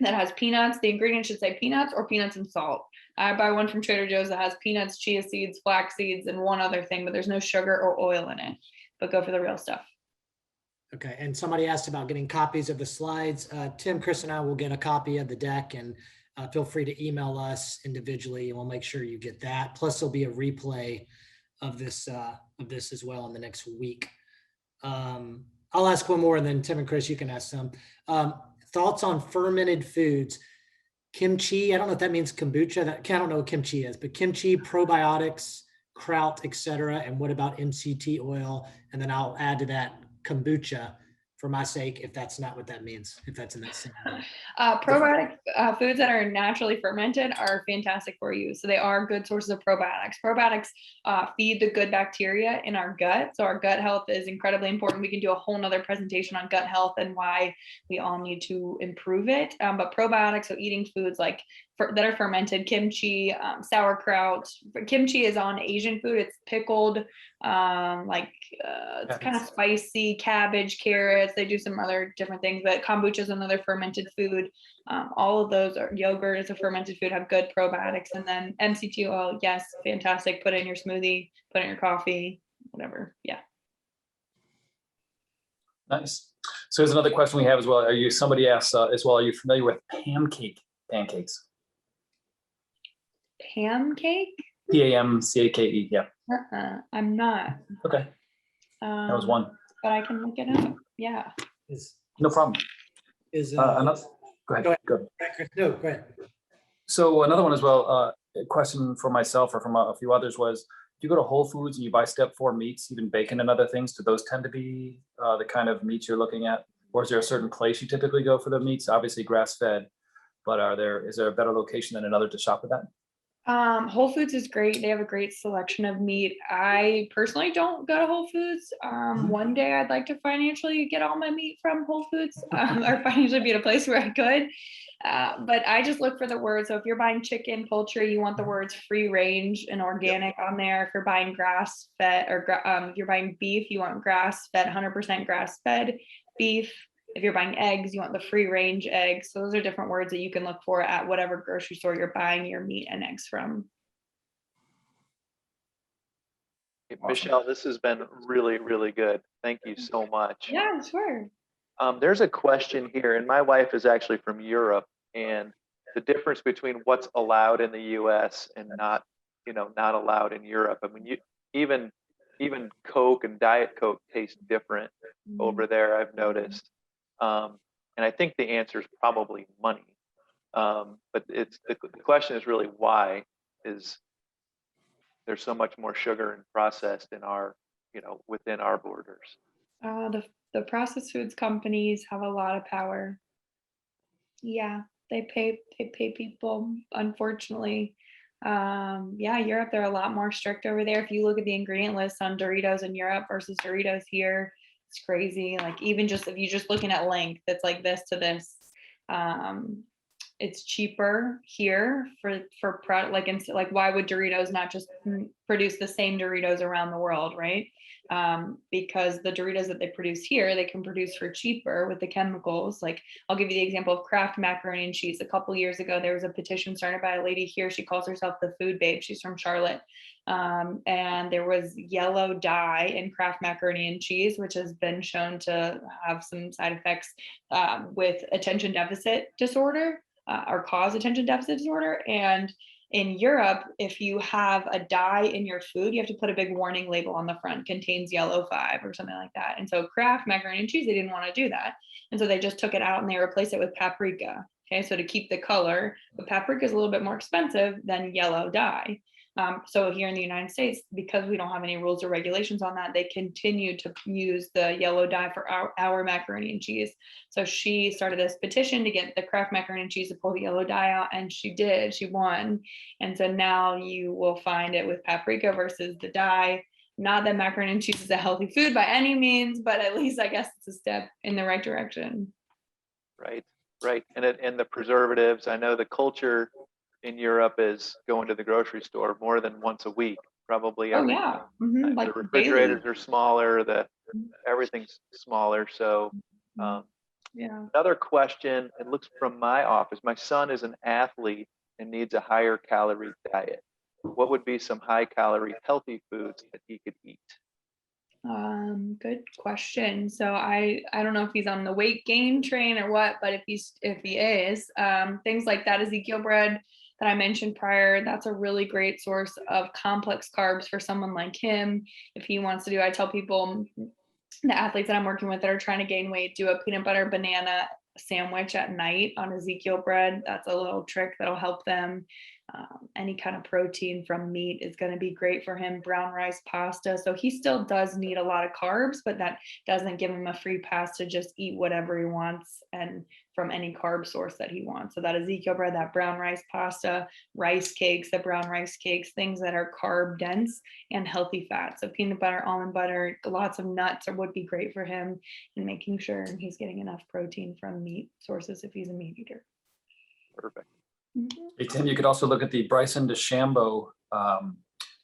that has peanuts. The ingredient should say peanuts or peanuts and salt. I buy one from Trader Joe's that has peanuts, chia seeds, flax seeds, and one other thing, but there's no sugar or oil in it. But go for the real stuff. Okay. And somebody asked about getting copies of the slides. Tim, Chris, and I will get a copy of the deck, and feel free to email us individually, and we'll make sure you get that. Plus, there'll be a replay of this as well in the next week. I'll ask one more, and then Tim and Chris, you can ask some. Thoughts on fermented foods. Kimchi, I don't know if that means kombucha. I don't know what kimchi is, but kimchi, probiotics, kraut, etc. And what about MCT oil? And then I'll add to that kombucha for my sake, if that's not what that means, if that's in that same. Probiotic foods that are naturally fermented are fantastic for you. So they are good sources of probiotics. Probiotics feed the good bacteria in our gut. So our gut health is incredibly important. We can do a whole nother presentation on gut health and why we all need to improve it. But probiotics, so eating foods like that are fermented, kimchi, sauerkraut. Kimchi is on Asian food. It's pickled, it's kind of spicy, cabbage, carrots. They do some other different things, but kombucha is another fermented food. All of those are, yogurt is a fermented food, have good probiotics. And then MCT oil, yes, fantastic. Put it in your smoothie, put it in your coffee, whatever. Yeah. Nice. So here's another question we have as well. Somebody asked as well, are you familiar with pancakes? Pancake? P-A-M-C-A-K-E, yeah. I'm not. Okay. That was one. But I can look it up. Yeah. No problem. Another, go ahead. No, go ahead. So another one as well, a question for myself or from a few others was, if you go to Whole Foods and you buy step 4 meats, even bacon and other things, do those tend to be the kind of meats you're looking at? Or is there a certain place you typically go for the meats? Obviously grass-fed, but is there a better location than another to shop at that? Whole Foods is great. They have a great selection of meat. I personally don't go to Whole Foods. One day I'd like to financially get all my meat from Whole Foods or financially be at a place where I could. But I just look for the words. So if you're buying chicken, poultry, you want the words free range and organic on there. If you're buying grass fed or if you're buying beef, you want grass fed, 100% grass fed beef. If you're buying eggs, you want the free range eggs. So those are different words that you can look for at whatever grocery store you're buying your meat and eggs from. Michelle, this has been really, really good. Thank you so much. Yeah, sure. There's a question here, and my wife is actually from Europe, and the difference between what's allowed in the U.S. and not allowed in Europe. I mean, even even Coke and Diet Coke taste different over there, I've noticed. And I think the answer is probably money. But it's the question is really why is there's so much more sugar and processed in our, within our borders. The processed foods companies have a lot of power. Yeah, they pay people, unfortunately. Yeah, Europe, they're a lot more strict over there. If you look at the ingredient list on Doritos in Europe versus Doritos here, it's crazy. Like even just if you're just looking at length, it's like this to this. It's cheaper here for like why would Doritos not just produce the same Doritos around the world, right? Because the Doritos that they produce here, they can produce for cheaper with the chemicals. Like I'll give you the example of Kraft macaroni and cheese. A couple years ago, there was a petition started by a lady here. She calls herself the Food Babe. She's from Charlotte. And there was yellow dye in Kraft macaroni and cheese, which has been shown to have some side effects with attention deficit disorder or cause attention deficit disorder. And in Europe, if you have a dye in your food, you have to put a big warning label on the front, contains yellow 5 or something like that. And so Kraft macaroni and cheese, they didn't want to do that. And so they just took it out and they replaced it with paprika. Okay, so to keep the color, but paprika is a little bit more expensive than yellow dye. So here in the United States, because we don't have any rules or regulations on that, they continue to use the yellow dye for our macaroni and cheese. So she started this petition to get the Kraft macaroni and cheese to pull the yellow dye out, and she did. She won. And so now you will find it with paprika versus the dye. Not that macaroni and cheese is a healthy food by any means, but at least I guess it's a step in the right direction. Right. And the preservatives, I know the culture in Europe is going to the grocery store more than once a week, probably. Oh yeah. Mm-hmm. The Like refrigerators daily. are smaller, everything's smaller. So Yeah. another question, it looks from my office, my son is an athlete and needs a higher calorie diet. What would be some high calorie healthy foods that he could eat? Good question. So I don't know if he's on the weight gain train or what, but if he is, things like that Ezekiel bread that I mentioned prior, that's a really great source of complex carbs for someone like him. If he wants to do, I tell people, the athletes that I'm working with that are trying to gain weight, do a peanut butter banana sandwich at night on Ezekiel bread. That's a little trick that'll help them. Any kind of protein from meat is going to be great for him. Brown rice pasta. So he still does need a lot of carbs, but that doesn't give him a free pass to just eat whatever he wants and from any carb source that he wants. So that Ezekiel bread, that brown rice pasta, rice cakes, the brown rice cakes, things that are carb dense and healthy fat. So peanut butter, almond butter, lots of nuts would be great for him, and making sure he's getting enough protein from meat sources if he's a meat eater. Perfect. Mm-hmm. Hey, Tim, you could also look at the Bryson DeChambeau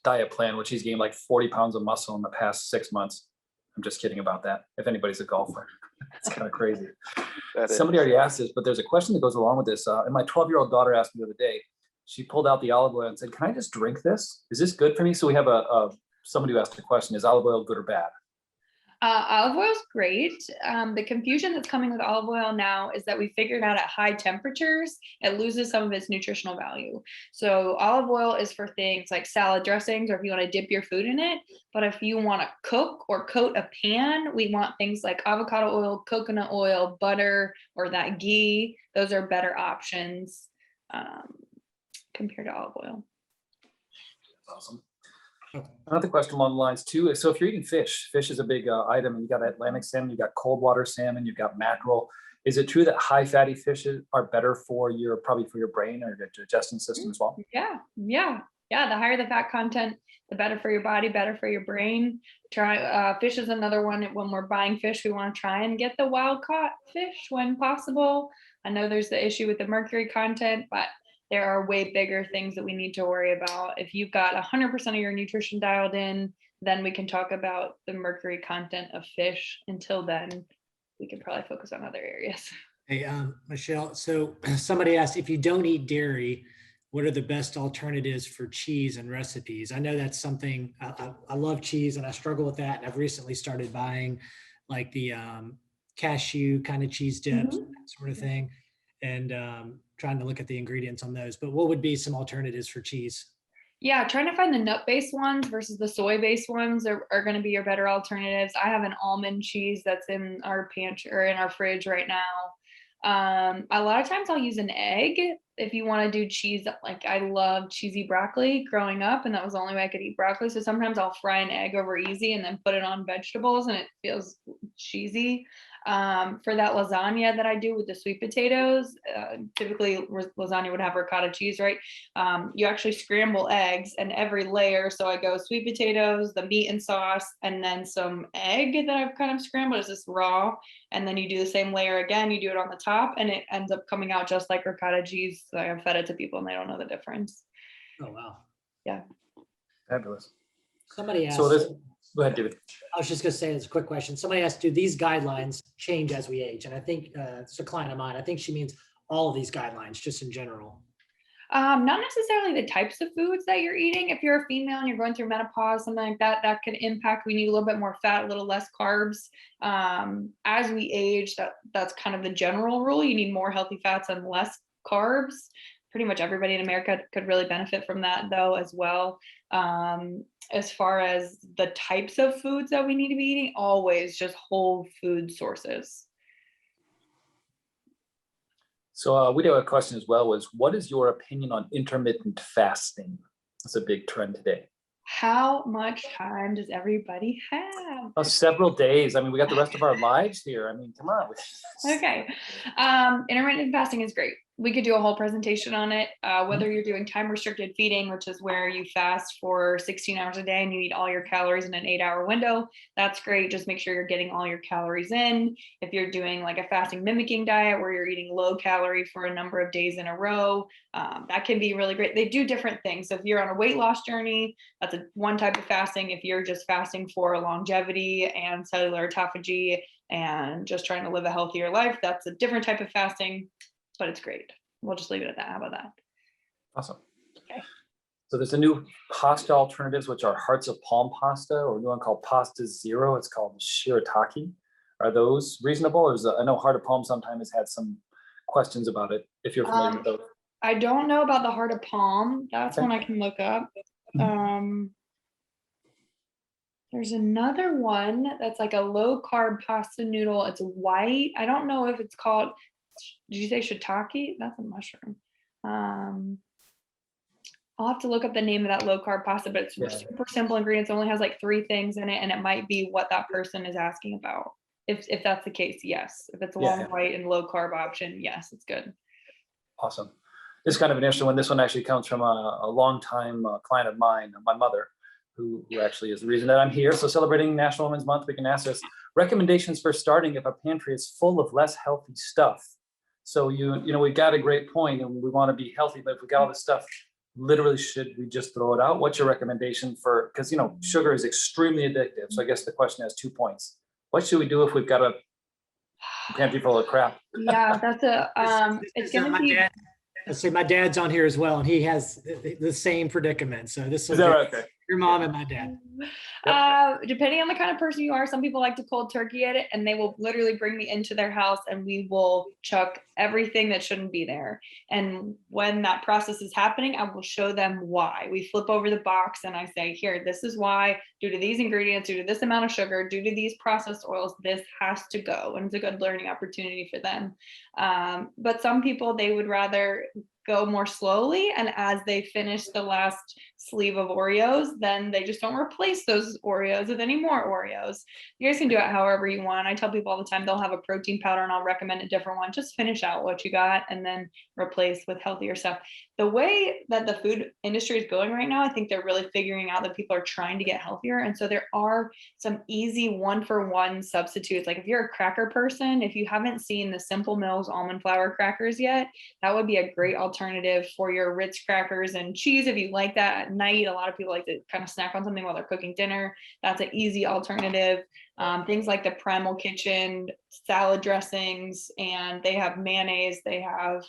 diet plan, which he's gained like 40 pounds of muscle in the past 6 months. I'm just kidding about that. If anybody's a golfer, it's kind of crazy. Somebody already asked this, but there's a question that goes along with this. And my 12-year-old daughter asked me the other day, she pulled out the olive oil and said, "Can I just drink this? Is this good for me?" So we have somebody who asked the question, is olive oil good or bad? Olive oil is great. The confusion that's coming with olive oil now is that we figured out at high temperatures, it loses some of its nutritional value. So olive oil is for things like salad dressings, or if you want to dip your food in it. But if you want to cook or coat a pan, we want things like avocado oil, coconut oil, butter, or that ghee. Those are better options compared to olive oil. That's awesome. Another question along the lines too. So if you're eating fish is a big item, and you got Atlantic salmon, you got cold water salmon, you've got mackerel. Is it true that high fatty fishes are better for probably for your brain or your digestion system as well? Yeah. The higher the fat content, the better for your body, better for your brain. Fish is another one. When we're buying fish, we want to try and get the wild caught fish when possible. I know there's the issue with the mercury content, but there are way bigger things that we need to worry about. If you've got 100% of your nutrition dialed in, then we can talk about the mercury content of fish. Until then, we can probably focus on other areas. Hey, Michelle, so somebody asked, if you don't eat dairy, what are the best alternatives for cheese and recipes? I know that's something, I love cheese and I struggle with that. And I've recently started buying like the cashew kind of cheese dips, that sort of thing. And trying to look at the ingredients on those, but what would be some alternatives for cheese? Yeah, trying to find the nut-based ones versus the soy-based ones are going to be your better alternatives. I have an almond cheese that's in our pantry or in our fridge right now. A lot of times I'll use an egg if you want to do cheese. Like I love cheesy broccoli growing up, and that was the only way I could eat broccoli. So sometimes I'll fry an egg over easy and then put it on vegetables, and it feels cheesy. For that lasagna that I do with the sweet potatoes, typically lasagna would have ricotta cheese, right? You actually scramble eggs and every layer. So I go sweet potatoes, the meat and sauce, and then some egg that I've kind of scrambled is just raw. And then you do the same layer again, you do it on the top, and it ends up coming out just like ricotta cheese. So I have fed it to people and they don't know the difference. Oh, wow. Yeah. Fabulous. Somebody asked, So this, go ahead, David. I was just going to say, it's a quick question. Somebody asked, do these guidelines change as we age? And I think it's a client of mine. I think she means all of these guidelines, just in general. Not necessarily the types of foods that you're eating. If you're a female and you're going through menopause, something like that, that can impact. We need a little bit more fat, a little less carbs. As we age, that's kind of the general rule. You need more healthy fats and less carbs. Pretty much everybody in America could really benefit from that, though, as well. As far as the types of foods that we need to be eating, always just whole food sources. So we do have a question as well, was what is your opinion on intermittent fasting? It's a big trend today. How much time does everybody have? Several days. I mean, we got the rest of our lives here. I mean, come on. Okay. Intermittent fasting is great. We could do a whole presentation on it. Whether you're doing time restricted feeding, which is where you fast for 16 hours a day and you eat all your calories in an 8-hour window, that's great. Just make sure you're getting all your calories in. If you're doing like a fasting mimicking diet where you're eating low calorie for a number of days in a row, that can be really great. They do different things. So if you're on a weight loss journey, that's one type of fasting. If you're just fasting for longevity and cellular autophagy and just trying to live a healthier life, that's a different type of fasting, but it's great. We'll just leave it at that. How about that? Awesome. Okay. So there's a new pasta alternatives, which are hearts of palm pasta, or a new one called Pasta Zero. It's called shirataki. Are those reasonable? I know heart of palm sometimes has had some questions about it, if you're familiar with those. I don't know about the heart of palm. That's Okay. one I can look up. There's another one that's like a low carb pasta noodle. It's white. I don't know if it's called, did you say shiitake? That's a mushroom. I'll have to look up the name of that low carb pasta, but it's super simple ingredients. It only has like 3 things in it, and it might be what that person is asking about. If that's the case, yes. If it's a long white and low carb option, yes, it's good. Awesome. This is kind of an interesting one. This one actually comes from a longtime client of mine, my mother, who actually is the reason that I'm here. So celebrating National Women's Month, we can ask us recommendations for starting if a pantry is full of less healthy stuff. So we got a great point and we want to be healthy, but if we got all this stuff, literally should we just throw it out? What's your recommendation for, because sugar is extremely addictive. So I guess the question has 2 points. What should we do if we've got a pantry full of crap? Yeah, that's it's gonna be. Let's say my dad's on here as well, and he has the same predicament. So this is okay? Your mom and my dad. Depending on the kind of person you are, some people like to cold turkey it, and they will literally bring me into their house and we will chuck everything that shouldn't be there. And when that process is happening, I will show them why. We flip over the box and I say, here, this is why, due to these ingredients, due to this amount of sugar, due to these processed oils, this has to go. And it's a good learning opportunity for them. But some people, they would rather go more slowly, and as they finish the last sleeve of Oreos, then they just don't replace those Oreos with any more Oreos. You guys can do it however you want. I tell people all the time, they'll have a protein powder and I'll recommend a different one. Just finish out what you got and then replace with healthier stuff. The way that the food industry is going right now, I think they're really figuring out that people are trying to get healthier. And so there are some easy 1-for-1 substitutes. Like if you're a cracker person, if you haven't seen the Simple Mills almond flour crackers yet, that would be a great alternative for your Ritz crackers and cheese. If you like that at night, a lot of people like to kind of snack on something while they're cooking dinner. That's an easy alternative. Things like the Primal Kitchen salad dressings, and they have mayonnaise, they have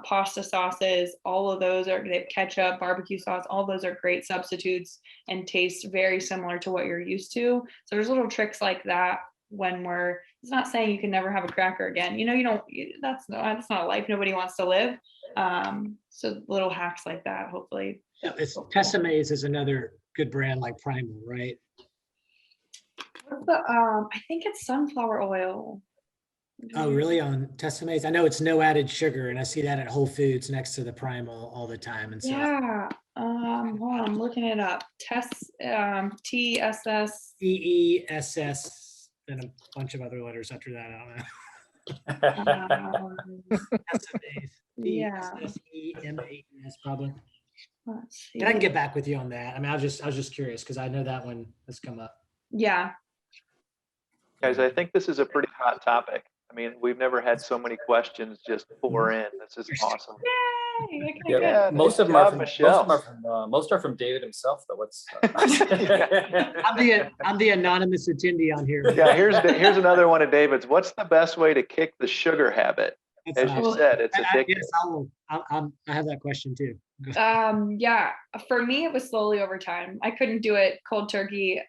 pasta sauces, all of those they have ketchup, barbecue sauce, all those are great substitutes and taste very similar to what you're used to. So there's little tricks like that when it's not saying you can never have a cracker again. That's not a life nobody wants to live. So little hacks like that hopefully Yeah, it's Tessamase is another good brand like Primal, right? What's the, I think it's sunflower oil. Oh, really? On Tessamase? I know it's no added sugar, and I see that at Whole Foods next to the Primal all the time. And so, Yeah. Hold on, I'm looking it up. TSS. TESS and a bunch of other letters after that. I don't know. Tessamase. Yeah. TESSEMAS probably. Let's see. And I can get back with you on that. I mean, I was just curious because I know that one has come up. Yeah. Guys, I think this is a pretty hot topic. I mean, we've never had so many questions just pour in. This is awesome. Yay. Okay, Yeah, good. Yeah, most nice of them are job, from Michelle. most are from David himself, though. What's I'm the anonymous attendee on here. Yeah, here's another one of David's. What's the best way to kick the sugar habit? As you said, it's addictive. Yes, I have that question too. Yeah, for me, it was slowly over time. I couldn't do it cold turkey.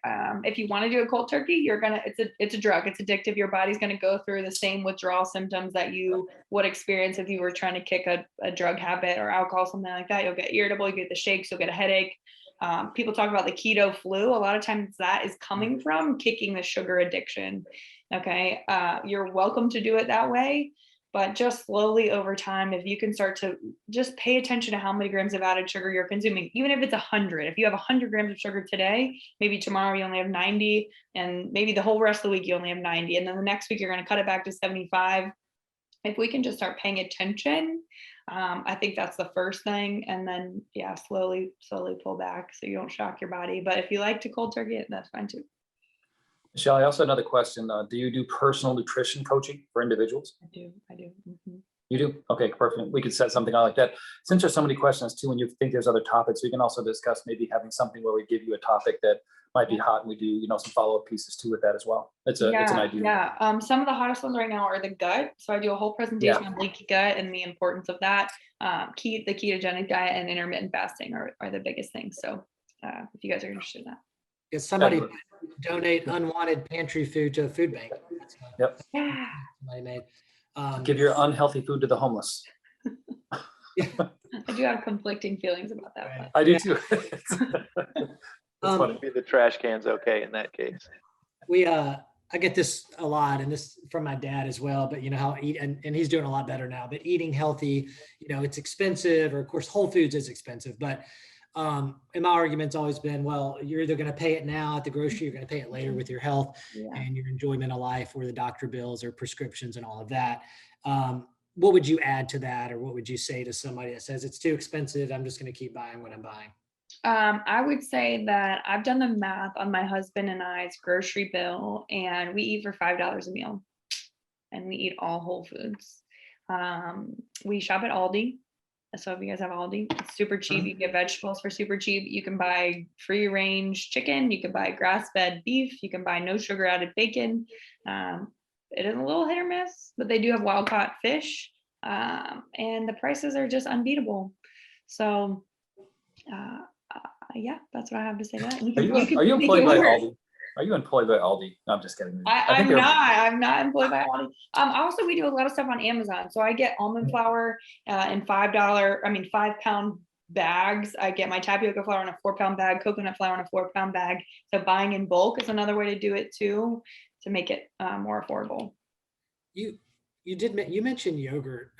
If you want to do a cold turkey, it's a drug. It's addictive. Your body's going to go through the same withdrawal symptoms that you would experience if you were trying to kick a drug habit or alcohol, something like that. You'll get irritable, you get the shakes, you'll get a headache. People talk about the keto flu. A lot of times that is coming from kicking the sugar addiction. Okay. You're welcome to do it that way. But just slowly over time, if you can start to just pay attention to how many grams of added sugar you're consuming, even if it's 100, if you have 100 grams of sugar today, maybe tomorrow you only have 90, and maybe the whole rest of the week you only have 90, and then the next week you're going to cut it back to 75. If we can just start paying attention, I think that's the first thing. And then, yeah, slowly pull back so you don't shock your body. But if you like to cold turkey it, that's fine too. Michelle, I also have another question. Do you do personal nutrition coaching for individuals? I do. Mm-hmm. You do? Okay, perfect. We could set something out like that. Since there's so many questions too, and you think there's other topics, we can also discuss maybe having something where we give you a topic that might be hot, and we do, some follow-up pieces too with that as well. It's an idea. Yeah. Some of the hottest ones right now are the gut. So I do a whole presentation on leaky gut and the importance of that. The ketogenic diet and intermittent fasting are the biggest things. So if you guys are interested in that. If somebody donate unwanted pantry food to a food bank. Yep. Yeah. Somebody made. Give your unhealthy food to the homeless. I do have conflicting feelings about that. Right. I do too. Maybe the trash can's okay in that case. I get this a lot, and this from my dad as well, but how and he's doing a lot better now, but eating healthy, it's expensive, or of course Whole Foods is expensive, but and my argument's always been, well, you're either going to pay it now at the grocery, you're going to pay it later with your health and your enjoyment of life, or the doctor bills or prescriptions and all of that. What would you add to that, or what would you say to somebody that says it's too expensive, I'm just going to keep buying what I'm buying? I would say that I've done the math on my husband and I's grocery bill, and we eat for $5 a meal, and we eat all Whole Foods. We shop at Aldi. So if you guys have Aldi, it's super cheap. You can get vegetables for super cheap. You can buy free range chicken. You can buy grass-fed beef. You can buy no sugar added bacon. It is a little hit or miss, but they do have wild caught fish. And the prices are just unbeatable. So yeah, that's what I have to say. That Are you employed by Aldi? Are you employed by Aldi? No, I'm just kidding. I'm not employed by Aldi. Also, we do a lot of stuff on Amazon. So I get almond flour in 5-pound bags. I get my tapioca flour in a 4-pound bag, coconut flour in a 4-pound bag. So buying in bulk is another way to do it too, to make it more affordable. You mentioned yogurt,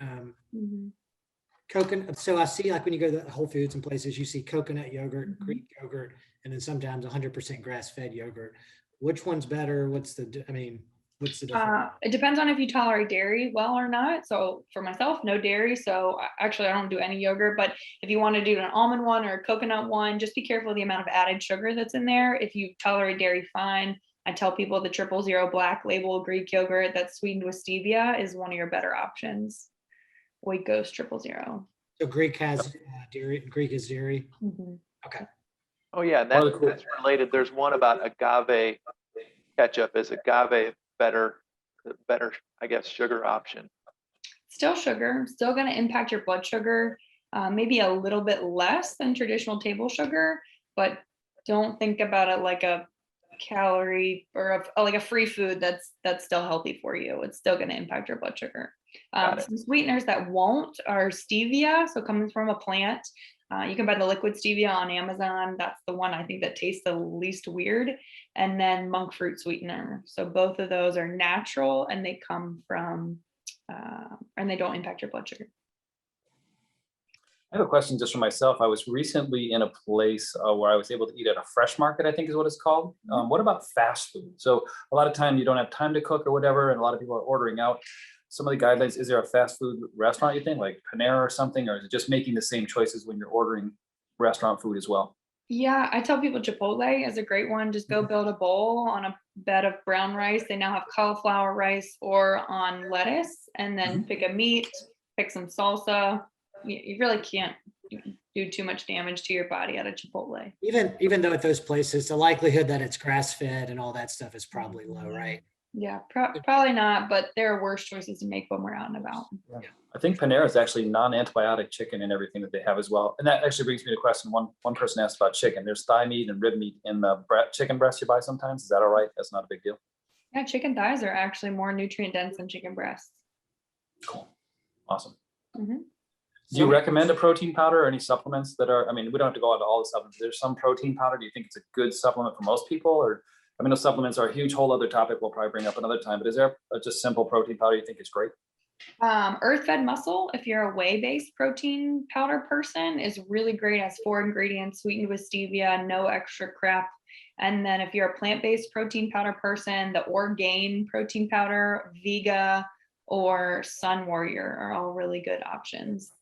coconut. So I see, like when you go to Whole Foods and places, you see coconut yogurt, Greek yogurt, and then sometimes 100% grass-fed yogurt. Which one's better? What's the difference? It depends on if you tolerate dairy well or not. So for myself, no dairy. So actually I don't do any yogurt, but if you want to do an almond one or a coconut one, just be careful of the amount of added sugar that's in there. If you tolerate dairy, fine. I tell people the 000 black label Greek yogurt that's sweetened with stevia is one of your better options. Oikos 000. So Greek has dairy. Greek is dairy. Okay. Oh yeah, and that's related. There's one about agave ketchup. Is agave better, I guess, sugar option? Still sugar, still going to impact your blood sugar, maybe a little bit less than traditional table sugar, but don't think about it like a calorie or like a free food that's still healthy for you. It's still going to impact your blood sugar. Some sweeteners that won't are stevia, so coming from a plant. You can buy the liquid stevia on Amazon. That's the one I think that tastes the least weird. And then monk fruit sweetener. So both of those are natural and they come from, and they don't impact your blood sugar. I have a question just for myself. I was recently in a place where I was able to eat at a fresh market, I think is what it's called. What about fast food? So a lot of time you don't have time to cook or whatever, and a lot of people are ordering out. Some of the guidelines, is there a fast food restaurant you think, like Panera or something, or is it just making the same choices when you're ordering restaurant food as well? Yeah, I tell people Chipotle is a great one. Just go build a bowl on a bed of brown rice. They now have cauliflower rice or on lettuce, and then pick a meat, pick some salsa. You really can't do too much damage to your body at a Chipotle. Even though at those places, the likelihood that it's grass fed and all that stuff is probably low, right? Yeah, probably not, but there are worse choices to make when we're out and about. Yeah. I think Panera is actually non-antibiotic chicken and everything that they have as well. And that actually brings me to a question. One person asked about chicken. There's thigh meat and rib meat in the chicken breast you buy sometimes. Is that all right? That's not a big deal. Yeah, chicken thighs are actually more nutrient dense than chicken breasts. Cool. Awesome. Mm-hmm. Do you recommend a protein powder or any supplements that are, I mean, we don't have to go into all the supplements. There's some protein powder. Do you think it's a good supplement for most people? Or, I mean, those supplements are a huge whole other topic we'll probably bring up another time, but is there a just simple protein powder you think is great? Earth-fed muscle, if you're a whey-based protein powder person, is really great. It has 4 ingredients, sweetened with stevia, no extra crap. And then if you're a plant-based protein powder person, the Orgain protein powder, Vega, or Sun Warrior are all really good options.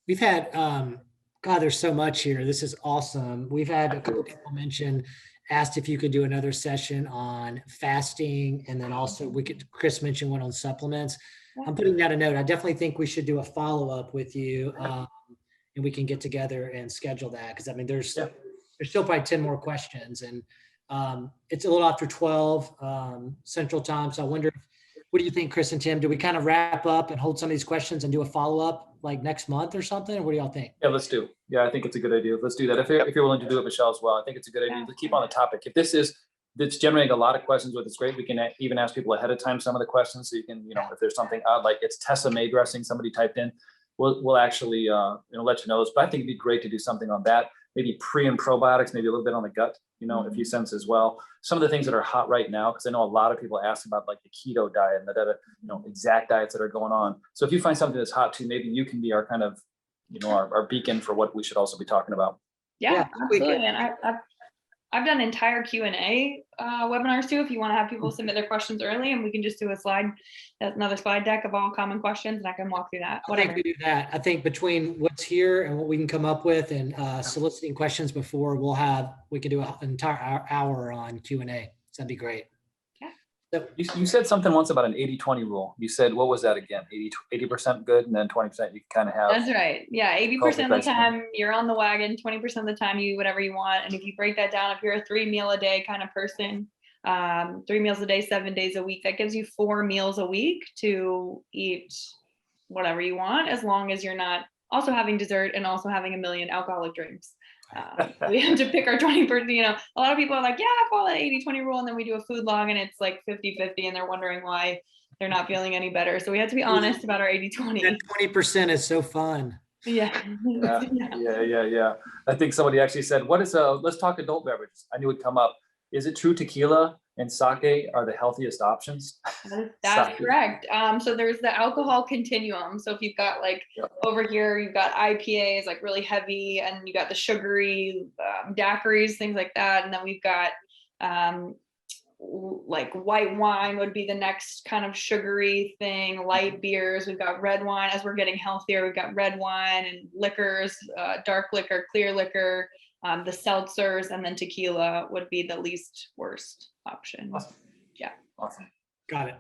We've had, God, there's so much here. This is awesome. We've had a couple people asked if you could do another session on fasting. And then also Chris mentioned one on supplements. I'm putting down a note. I definitely think we should do a follow-up with you and we can get together and schedule that. Cause I mean, there's still probably 10 more questions and it's a little after 12 Central Time. So I wonder, what do you think, Chris and Tim? Do we kind of wrap up and hold some of these questions and do a follow-up like next month or something? Or what do y'all think? Yeah, let's do. Yeah, I think it's a good idea. Let's do that. If you're willing to do it, Michelle, as well, I think it's a good idea to keep on the topic. If that's generating a lot of questions with, it's great. We can even ask people ahead of time some of the questions. So you can, if there's something odd, like it's Tessa-May dressing, somebody typed in, we'll actually, let you know this. But I think it'd be great to do something on that. Maybe pre and probiotics, maybe a little bit on the gut, a few cents as well. Some of the things that are hot right now, because I know a lot of people ask about like the keto diet and the exact diets that are going on. So if you find something that's hot too, maybe you can be our kind of, our beacon for what we should also be talking about. Yeah, absolutely. And I've done entire Q&A webinars too, if you want to have people submit their questions early, and we can just do another slide deck of all common questions, and I can walk through that. Whatever. I think we do that. I think between what's here and what we can come up with and soliciting questions before, we could do an entire hour on Q&A. So that'd be great. Yeah. So you said something once about an 80-20 rule. You said, what was that again? 80% good and then 20% you kind of have. That's right. Yeah. 80% of the time you're on the wagon, 20% of the time you eat whatever you want. And if you break that down, if you're a 3 meal a day kind of person, 3 meals a day, 7 days a week, that gives you 4 meals a week to eat whatever you want, as long as you're not also having dessert and also having 1 million alcoholic drinks. We have to pick our 20%. A lot of people are like, yeah, I follow the 80-20 rule. And then we do a food log and it's like 50-50 and they're wondering why they're not feeling any better. So we have to be honest about our 80-20. That 20% is so fun. Yeah. Yeah. I think somebody actually said, let's talk adult beverages. I knew it'd come up. Is it true tequila and sake are the healthiest options? That's correct. So there's the alcohol continuum. So if you've got over here, you've got IPAs, like really heavy, and you got the sugary daiquiris, things like that. And then we've got like white wine would be the next kind of sugary thing, light beers. We've got red wine. As we're getting healthier, we've got red wine and liquors, dark liquor, clear liquor, the seltzers, and then tequila would be the least worst option. Awesome. Yeah. Awesome. Got it.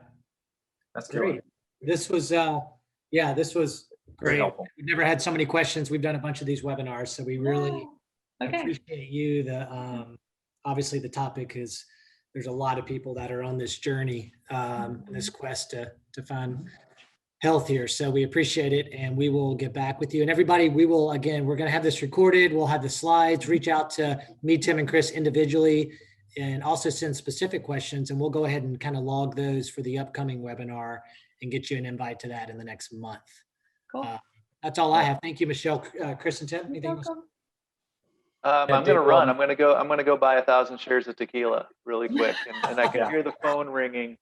That's great. This was great. We've never had so many questions. We've done a bunch of these webinars, so we really appreciate you. Obviously the topic is, there's a lot of people that are on this journey, this quest to find health here. So we appreciate it, and we will get back with you. And everybody, we're going to have this recorded. We'll have the slides. Reach out to me, Tim, and Chris individually, and also send specific questions. And we'll go ahead and kind of log those for the upcoming webinar and get you an invite to that in the next month. Cool. That's all I have. Thank you, Michelle, Chris, and Tim. Anything else? I'm going to run. I'm going to go buy 1,000 shares of tequila really quick, and I can Yeah. hear the phone ringing.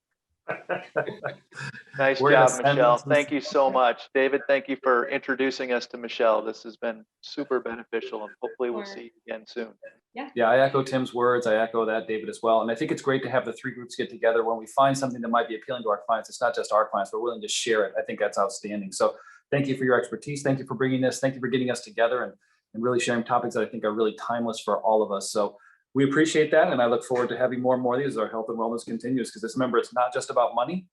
Nice We're job, gonna send Michelle. this- Thank you so much. David, thank you for introducing us to Michelle. This has been super beneficial, and hopefully we'll see you again soon. Yeah, I echo Tim's words. I echo that, David, as well. And I think it's great to have the three groups get together when we find something that might be appealing to our clients. It's not just our clients, we're willing to share it. I think that's outstanding. So thank you for your expertise. Thank you for bringing this. Thank you for getting us together and really sharing topics that I think are really timeless for all of us. So we appreciate that. And I look forward to having more and more of these as our health and wellness continues, because remember, it's not just about money,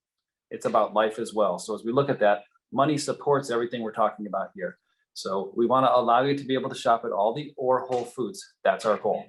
it's about life as well. So as we look at that, money supports everything we're talking about here. So we want to allow you to be able to shop at Aldi or Whole Foods. That's our goal.